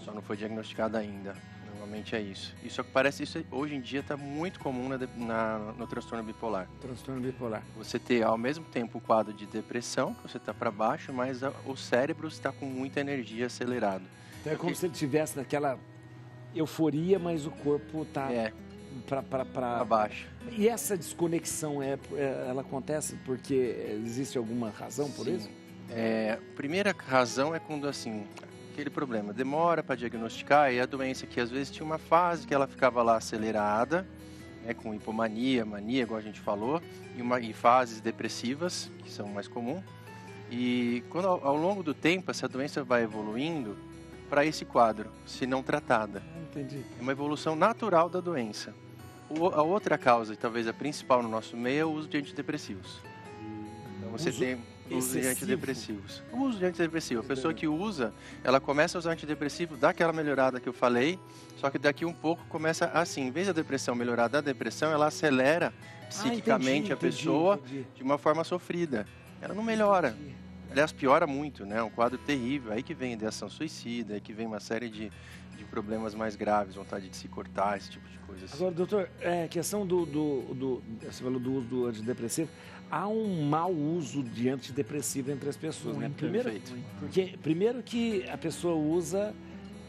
Só não foi diagnosticada ainda. Normalmente é isso. Isso parece, isso hoje em dia está muito comum no transtorno bipolar. Transtorno bipolar. Você ter ao mesmo tempo o quadro de depressão, que você está para baixo, mas o cérebro está com muita energia acelerado. Então é como se ele estivesse naquela euforia, mas o corpo está para baixo. E essa desconexão ela acontece porque existe alguma razão por isso? A primeira razão é quando assim, aquele problema demora para diagnosticar e a doença que às vezes tinha uma fase que ela ficava lá acelerada, com hipomania, mania, igual a gente falou, e fases depressivas, que são mais comuns. E quando ao longo do tempo essa doença vai evoluindo para esse quadro, se não tratada. Entendi. É uma evolução natural da doença. A outra causa, e talvez a principal no nosso meio, é o uso de antidepressivos. Então você tem uso de antidepressivos. O uso de antidepressivo. A pessoa que usa, ela começa a usar antidepressivo, dá aquela melhorada que eu falei, só que daqui um pouco começa assim, em vez da depressão melhorar da depressão, ela acelera psiquicamente a pessoa de uma forma sofrida. Ela não melhora. Aliás, piora muito, né? É um quadro terrível. Aí que vem ideação suicida, aí que vem uma série de problemas mais graves, vontade de se cortar, esse tipo de coisa. Assim. Agora, doutor, questão você falou do uso do antidepressivo, há um mau uso de antidepressivo entre as pessoas, né? Primeiro que a pessoa usa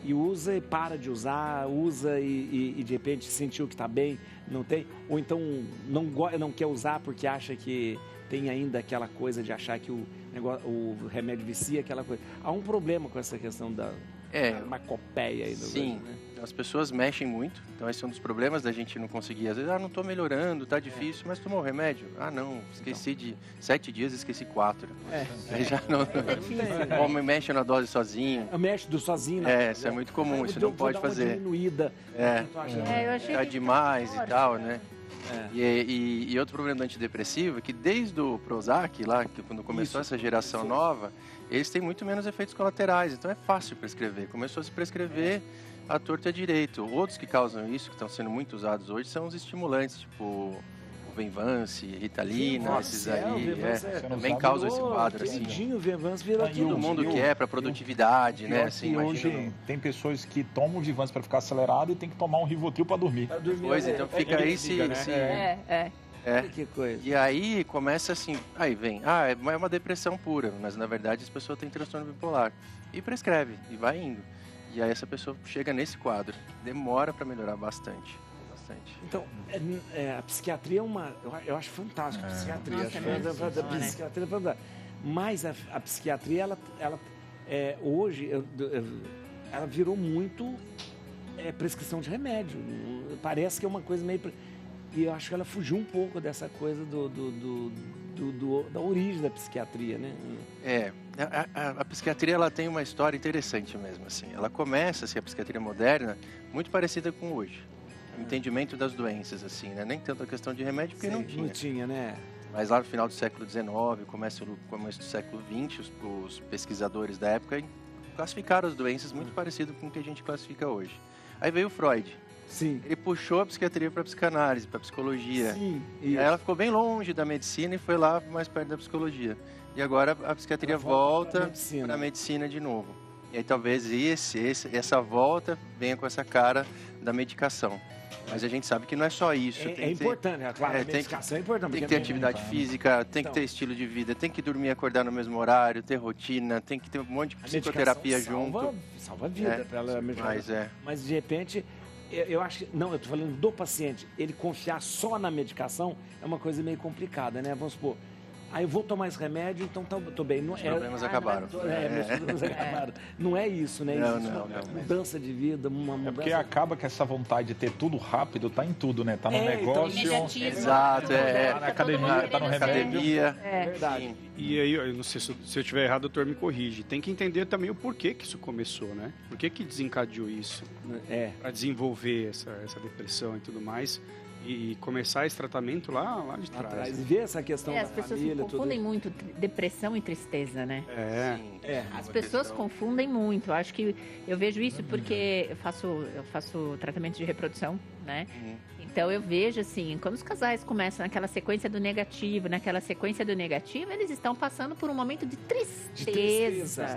e para de usar, usa e de repente sentiu que está bem, não tem, ou então não quer usar porque acha que tem ainda aquela coisa de achar que o remédio vicia, aquela coisa. Há um problema com essa questão da macopeia aí do Sim, né? As pessoas mexem muito, então esse é um dos problemas da gente não conseguir. Às vezes, não estou melhorando, está difícil, mas tomou o remédio? Não, esqueci de 7 dias, esqueci 4. Aí já não... O homem mexe na dose sozinho. Mexe sozinho. Né? Isso é muito comum, isso não pode fazer. Uma diminuída. Eu achei tá demais e tal, né? E outro problema do antidepressivo é que desde o Prozac, lá, que quando começou essa geração nova, eles têm muito menos efeitos colaterais, então é fácil prescrever. Começou a se prescrever à torta e à direito. Outros que causam isso, que estão sendo muito usados hoje, são os estimulantes, tipo o Venvance, Ritalina, esses aí. Também causam esse quadro. Assim. O Venvance virou todo mundo quer para produtividade, né? Assim, hoje tem pessoas que tomam o Venvance para ficar acelerado e tem que tomar um Rivotril para dormir. Pois, então fica aí Que coisa. E aí começa assim, aí vem, é uma depressão pura, mas na verdade essa pessoa tem transtorno bipolar. E prescreve, e vai indo. E aí essa pessoa chega nesse quadro, demora para melhorar bastante. Então, a psiquiatria eu acho fantástica a psiquiatria. Nossa, a psiquiatria é fantástica. Mas a psiquiatria, ela hoje, ela virou muito prescrição de remédio. Parece que é uma coisa meio... E eu acho que ela fugiu um pouco dessa coisa da origem da psiquiatria, né? A psiquiatria ela tem uma história interessante mesmo, assim. Ela começa, assim, a psiquiatria moderna, muito parecida com hoje. O entendimento das doenças, assim, né? Nem tanto a questão de remédio, porque não tinha. Não tinha, né? Mas lá no final do século XIX, começo do século XX, os pesquisadores da época classificaram as doenças muito parecido com o que a gente classifica hoje. Aí veio o Freud. Sim. Ele puxou a psiquiatria para a psicanálise, para a psicologia. Sim. Aí ela ficou bem longe da medicina e foi lá mais perto da psicologia. E agora a psiquiatria volta para a medicina de novo. E aí talvez essa volta venha com essa cara da medicação. Mas a gente sabe que não é só isso. É importante, claro, a medicação é importante. Tem que ter atividade física, tem que ter estilo de vida, tem que dormir e acordar no mesmo horário, ter rotina, tem que ter um monte de psicoterapia junto. Salva a vida para ela. Mas de repente... Eu acho que... Não, eu estou falando do paciente. Ele confiar só na medicação é uma coisa meio complicada, né? Vamos supor, Aí eu vou tomar esse remédio, então tô bem. Os problemas acabaram. Meus problemas acabaram. Não é isso, né? Não, Existe uma mudança de vida, uma mudança... É porque acaba que essa vontade de ter tudo rápido tá em tudo, né? Tá no negócio... Exato, Tá na academia, tá no remédio. É verdade. E aí, eu não sei se eu estiver errado, o doutor me corrige. Tem que entender também o porquê que isso começou, né? Por que desencadeou isso? Para desenvolver essa depressão e tudo mais. E começar esse tratamento lá de trás. E ver essa questão da as pessoas família, confundem muito depressão e tristeza, né? As pessoas confundem muito. Eu acho que eu vejo isso porque eu faço tratamento de reprodução, né? Então eu vejo assim, quando os casais começam naquela sequência do negativo, eles estão passando por um momento de tristeza.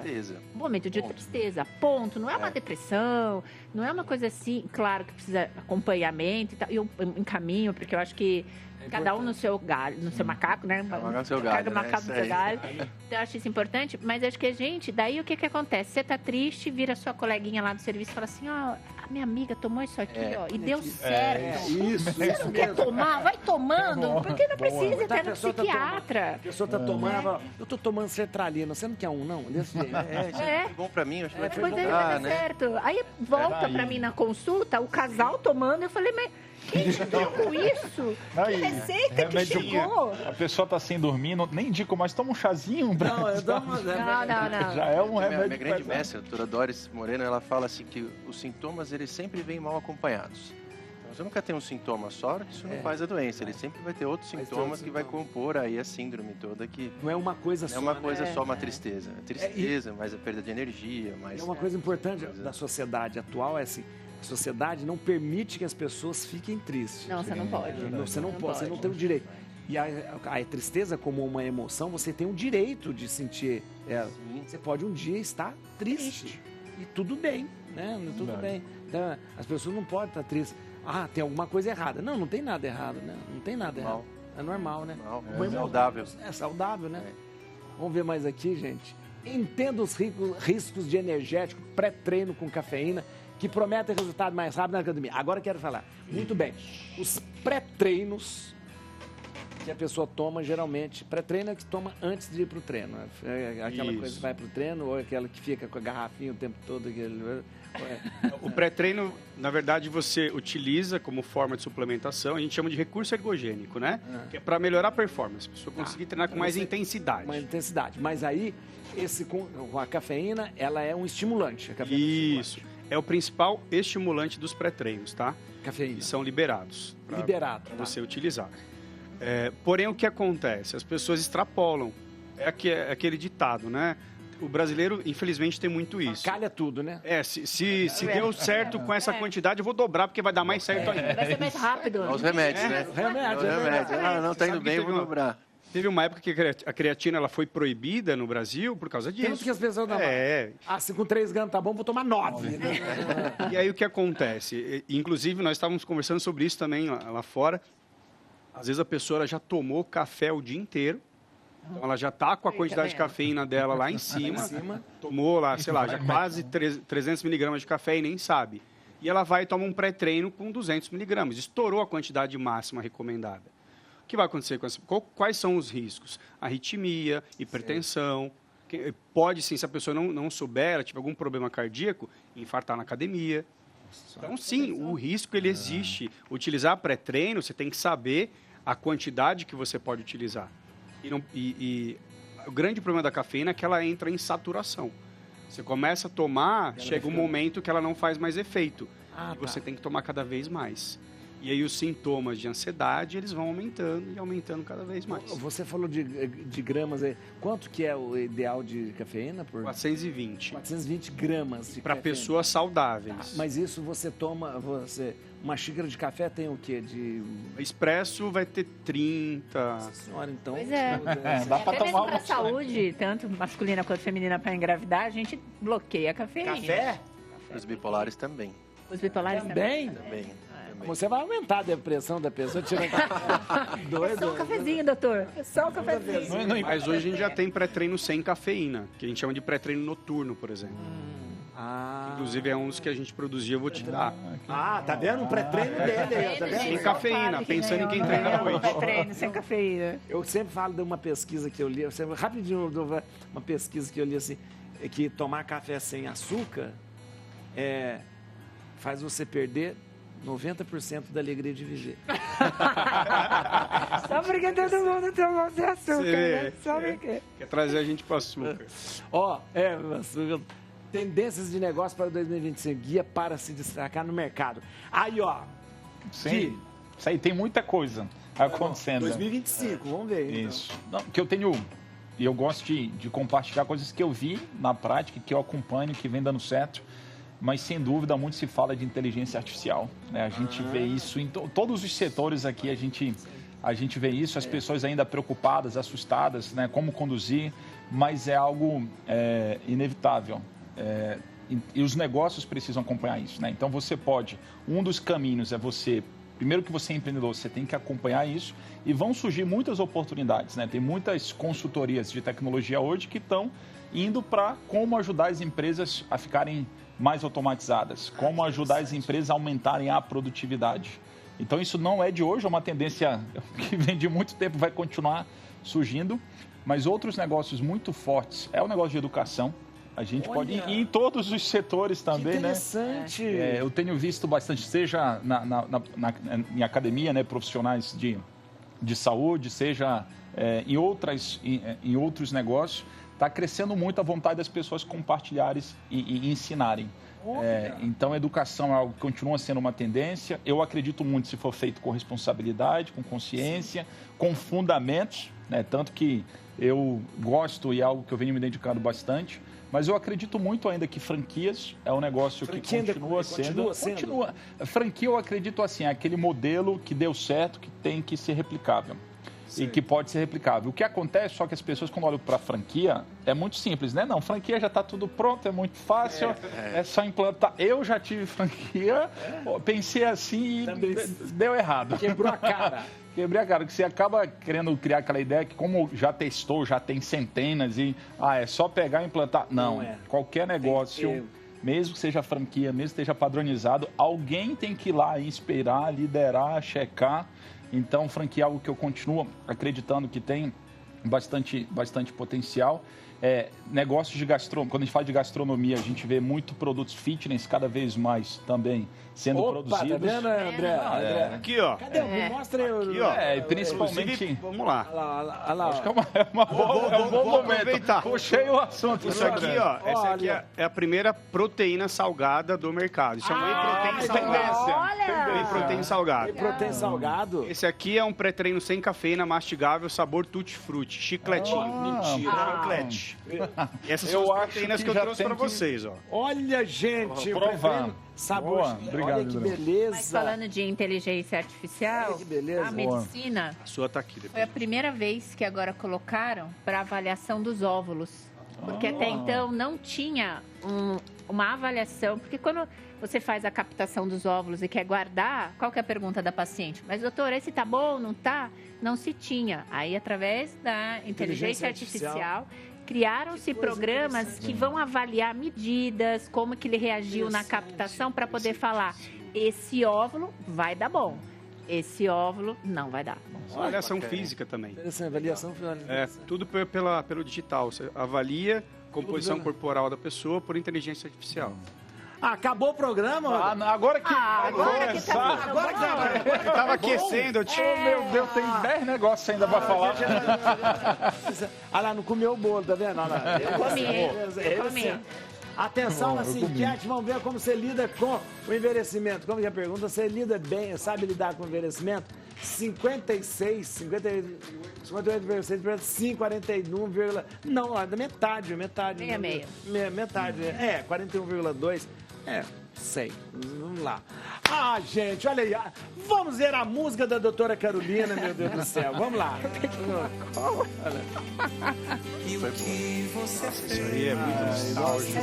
Um momento de tristeza, ponto. Não é uma depressão, não é uma coisa assim, claro que precisa acompanhamento e tal. Eu encaminho, porque eu acho que cada um no seu galho, no seu macaco, né? No seu galho, macaco no seu galho. Então eu acho isso importante, mas acho que a gente, daí o que acontece? Você tá triste, vira sua coleguinha lá do serviço e fala assim, ó, a minha amiga tomou isso aqui, ó, e deu certo. Você não quer tomar? Vai tomando, porque não precisa ter no psiquiatra. A pessoa tá tomando, ela fala, eu tô tomando sertralina, você não quer um, não? Desse jeito. Foi bom pra mim, acho que vai Pois é, vai dar certo. Aí volta pra mim na consulta, o casal tomando, eu falei, mas quem te deu com isso? Que receita que chegou? A pessoa tá sem dormir, nem indico, mas toma um chazinho. Não, eu dou uma... Não. Já é um remédio. Minha grande mestra, a doutora Doris Moreno, ela fala assim que os sintomas, eles sempre vêm mal acompanhados. Então, você nunca tem um sintoma só, isso não faz a doença. Ele sempre vai ter outros sintomas que vai compor aí a síndrome toda que... Não é uma coisa só. Não é uma coisa só, uma tristeza. Tristeza, mas a perda de energia, mais... É uma coisa importante da sociedade atual, é assim... A sociedade não permite que as pessoas fiquem tristes. Não, você não pode. Você não pode, você não tem o direito. E a tristeza como uma emoção, você tem o direito de sentir ela. Você pode um dia estar triste. E tudo bem, né? Tudo bem. Então, as pessoas não podem estar tristes. Ah, tem alguma coisa errada. Não tem nada errado, né? Não tem nada errado. É normal, né? É saudável. É saudável, né? Vamos ver mais aqui, gente. Entenda os riscos de energético pré-treino com cafeína que prometem resultado mais rápido na academia. Agora eu quero falar. Muito bem. Os pré-treinos que a pessoa toma, geralmente, pré-treino é que toma antes de ir para o treino. É aquela coisa que vai para o treino ou aquela que fica com a garrafinha o tempo todo. O pré-treino, na verdade, você utiliza como forma de suplementação, a gente chama de recurso ergogênico, né? Que é para melhorar a performance, a pessoa conseguir treinar com mais intensidade. Mais intensidade. Mas aí, com a cafeína, ela é um estimulante. Isso. É o principal estimulante dos pré-treinos, tá? Cafeína. E são liberados. Para você utilizar. Porém, o que acontece? As pessoas extrapolam. É aquele ditado, né? O brasileiro, infelizmente, tem muito isso. Calha tudo, né? Se deu certo com essa quantidade, eu vou dobrar, porque vai dar mais certo ainda. Vai ser mais rápido. Os remédios, né? Remédios. Não tá indo bem, eu vou dobrar. Teve uma época que a creatina ela foi proibida no Brasil por causa disso. Tanto que as pessoas não se com 3 gramas tá bom, vou tomar 9. Né? E aí o que acontece? Inclusive, nós estávamos conversando sobre isso também lá fora. Às vezes a pessoa ela já tomou café o dia inteiro. Então ela já está com a quantidade de cafeína dela lá em cima. Tomou lá, sei lá, já quase 300 miligramas de café e nem sabe. E ela vai e toma um pré-treino com 200 miligramas. Estourou a quantidade máxima recomendada. O que vai acontecer com essa? Quais são os riscos? Arritmia, hipertensão. Pode sim, se a pessoa não souber, ela tiver algum problema cardíaco, infartar na academia. Então, sim, o risco ele existe. Utilizar pré-treino, você tem que saber a quantidade que você pode utilizar. E o grande problema da cafeína é que ela entra em saturação. Você começa a tomar, chega um momento que ela não faz mais efeito. E você tem que tomar cada vez mais. E aí os sintomas de ansiedade, eles vão aumentando e aumentando cada vez mais. Você falou de gramas aí. Quanto que é o ideal de cafeína? 420. 420 gramas de para pessoas saudáveis. Mas isso você toma... Uma xícara de café tem o quê? Expresso vai ter 30. Nossa senhora, então... Pois é. Dá para tomar para a saúde, tanto masculina quanto feminina, para engravidar, a gente bloqueia a cafeína. Café? Os bipolares também. Os bipolares também? Também. Você vai aumentar a depressão da pessoa tirando café. É só um cafezinho, doutor. É só um cafezinho. Mas hoje a gente já tem pré-treino sem cafeína, que a gente chama de pré-treino noturno, por exemplo. Inclusive é um dos que a gente produzia, eu vou te dar. Tá vendo? Um pré-treino dele. Tá vendo? Sem cafeína, pensando em quem treina à noite. Pré-treino sem cafeína. Eu sempre falo de uma pesquisa que eu li, rapidinho, uma pesquisa que eu li assim, que tomar café sem açúcar faz você perder 90% da alegria de viver. Só porque todo mundo tomou sem açúcar, né? Só porque. Quer trazer a gente para o açúcar. Tendências de negócio para 2025, guia para se destacar no mercado. Aí, Sim, isso aí tem muita coisa acontecendo. 2025, vamos ver. Isso. Não, que eu tenho, e eu gosto de compartilhar coisas que eu vi na prática, que eu acompanho, que vem dando certo. Mas, sem dúvida, muito se fala de inteligência artificial. Né? A gente vê isso em todos os setores aqui, a gente vê isso, as pessoas ainda preocupadas, assustadas, né? Como conduzir, mas é algo inevitável. E os negócios precisam acompanhar isso. Né? Então, um dos caminhos é primeiro que você é empreendedor, você tem que acompanhar isso e vão surgir muitas oportunidades. Né? Tem muitas consultorias de tecnologia hoje que estão indo para como ajudar as empresas a ficarem mais automatizadas, como ajudar as empresas a aumentarem a produtividade. Então, isso não é de hoje, é uma tendência que vem de muito tempo, vai continuar surgindo, mas outros negócios muito fortes é o negócio de educação. A gente pode ir em todos os setores também, interessante. Né? Eu tenho visto bastante, seja em academia, né, profissionais de saúde, seja em outros negócios. Está crescendo muito a vontade das pessoas compartilharem e ensinarem. Então, a educação é algo que continua sendo uma tendência. Eu acredito muito se for feito com responsabilidade, com consciência, com fundamentos, né? Tanto que eu gosto e é algo que eu venho me dedicando bastante. Mas eu acredito muito ainda que franquias é um negócio que continua sendo. Franquia, eu acredito assim, é aquele modelo que deu certo, que tem que ser replicável. Sim. E que pode ser replicável. O que acontece só que as pessoas, quando olham para a franquia, é muito simples, né? Não, franquia já está tudo pronto, é muito fácil, é só implantar. Eu já tive franquia, pensei assim e deu errado. Quebrou a cara. Quebrei a cara, porque você acaba querendo criar aquela ideia que como já testou, já tem centenas e é só pegar e implantar. Não, qualquer negócio, mesmo que seja franquia, mesmo que esteja padronizado, alguém tem que ir lá inspirar, liderar, checar. Então, franquia é algo que eu continuo acreditando que tem bastante potencial. Negócios de gastronomia, quando a gente fala de gastronomia, a gente vê muito produtos fitness cada vez mais também sendo produzidos. Tá vendo, André? Aqui, ó. Cadê? Mostra aí. Aqui, ó. Principalmente... Vamos lá. Olha lá. Acho que é um bom momento. Puxei o assunto. Isso aqui, ó. Essa aqui é a primeira proteína salgada do mercado. Isso é um whey protein salgado. Whey protein salgado. Whey protein salgado. Esse aqui é um pré-treino sem cafeína, mastigável, sabor tutti-frutti. Chicletinho. Mentira. Chiclete. Essas são as proteínas que eu trouxe para vocês, ó. Olha, gente. Provar. Sabor. Obrigado, olha que beleza. Mas falando de inteligência artificial, que beleza. a medicina A sua tá aqui depois. foi a primeira vez que agora colocaram para avaliação dos óvulos. Porque até então não tinha uma avaliação. Porque quando você faz a captação dos óvulos e quer guardar, qual que é a pergunta da paciente? Mas, doutor, esse tá bom, não tá? Não se tinha. Aí, através da inteligência artificial criaram-se programas que vão avaliar medidas, como que ele reagiu na captação para poder falar, esse óvulo vai dar bom, esse óvulo não vai dar. Avaliação física também. Avaliação tudo pelo digital. Você avalia a composição corporal da pessoa por inteligência artificial. Acabou o programa? Agora que Eu tava aquecendo, eu tinha... meu Deus, tem 10 negócios ainda pra falar. Olha lá, não comeu o bolo, tá vendo? Olha lá. Eu comi. Atenção nessa enquete, vamos ver como você lida com o envelhecimento. Como que é a pergunta? Você lida bem, sabe lidar com o envelhecimento? 58%, 41,... Não, metade. Meia. Metade, 41,2%. Sei. Vamos lá. Gente, olha aí. Vamos ver a música da doutora Carolina, meu Deus do céu. Vamos lá. Isso aí é muito nostálgico.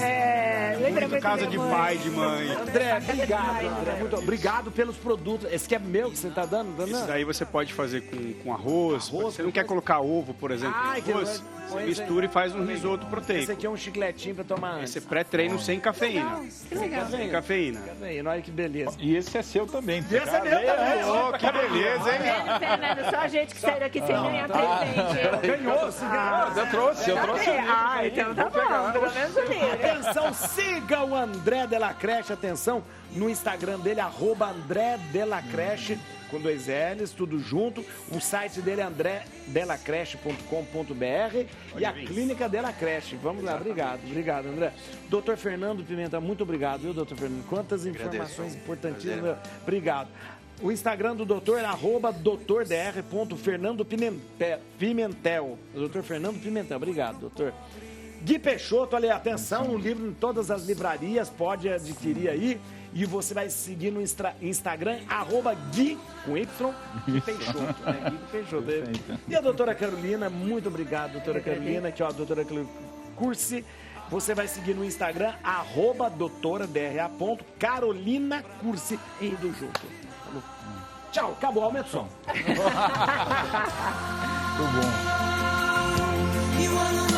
muito casa de pai, de mãe. André, obrigado, André. Muito obrigado pelos produtos. Esse aqui é meu que você tá dando? Isso daí você pode fazer com arroz. Você não quer colocar ovo, por exemplo, no arroz? Você mistura e faz um risoto proteico. Esse aqui é um chicletinho pra tomar antes. Esse é pré-treino sem cafeína. Que legal. Sem cafeína. Olha que beleza. E esse é seu também. E esse é meu também. Oh, que beleza, hein? Fernando, só a gente que sai daqui sem ganhar presente. Ganhou, se ganhou. Eu trouxe. Então tá bom, pelo menos o livro. Atenção, siga o André Delacreche, atenção, no Instagram dele, @André Delacreche, com 2 L's, tudo junto. O site dele é andredelacreche.com.br e a clínica Delacreche. Vamos lá, obrigado, André. Doutor Fernando Pimenta, muito obrigado, viu, doutor Fernando? Quantas informações importantíssimas. Obrigado. O Instagram do doutor é @doutordr.fernandopimentel. Doutor Fernando Pimentel, obrigado, doutor. Gui Peixoto, olha, atenção, o livro em todas as livrarias, pode adquirir aí. E você vai seguir no Instagram, @Gui, com Y, Gui Peixoto. Gui Peixoto. E a doutora Carolina, muito obrigado, doutora Carolina, aqui ó, a doutora Cursi. Você vai seguir no Instagram, @doutora.Carolina Cursi, tudo junto. Tchau, acabou, aumenta o som. Muito bom.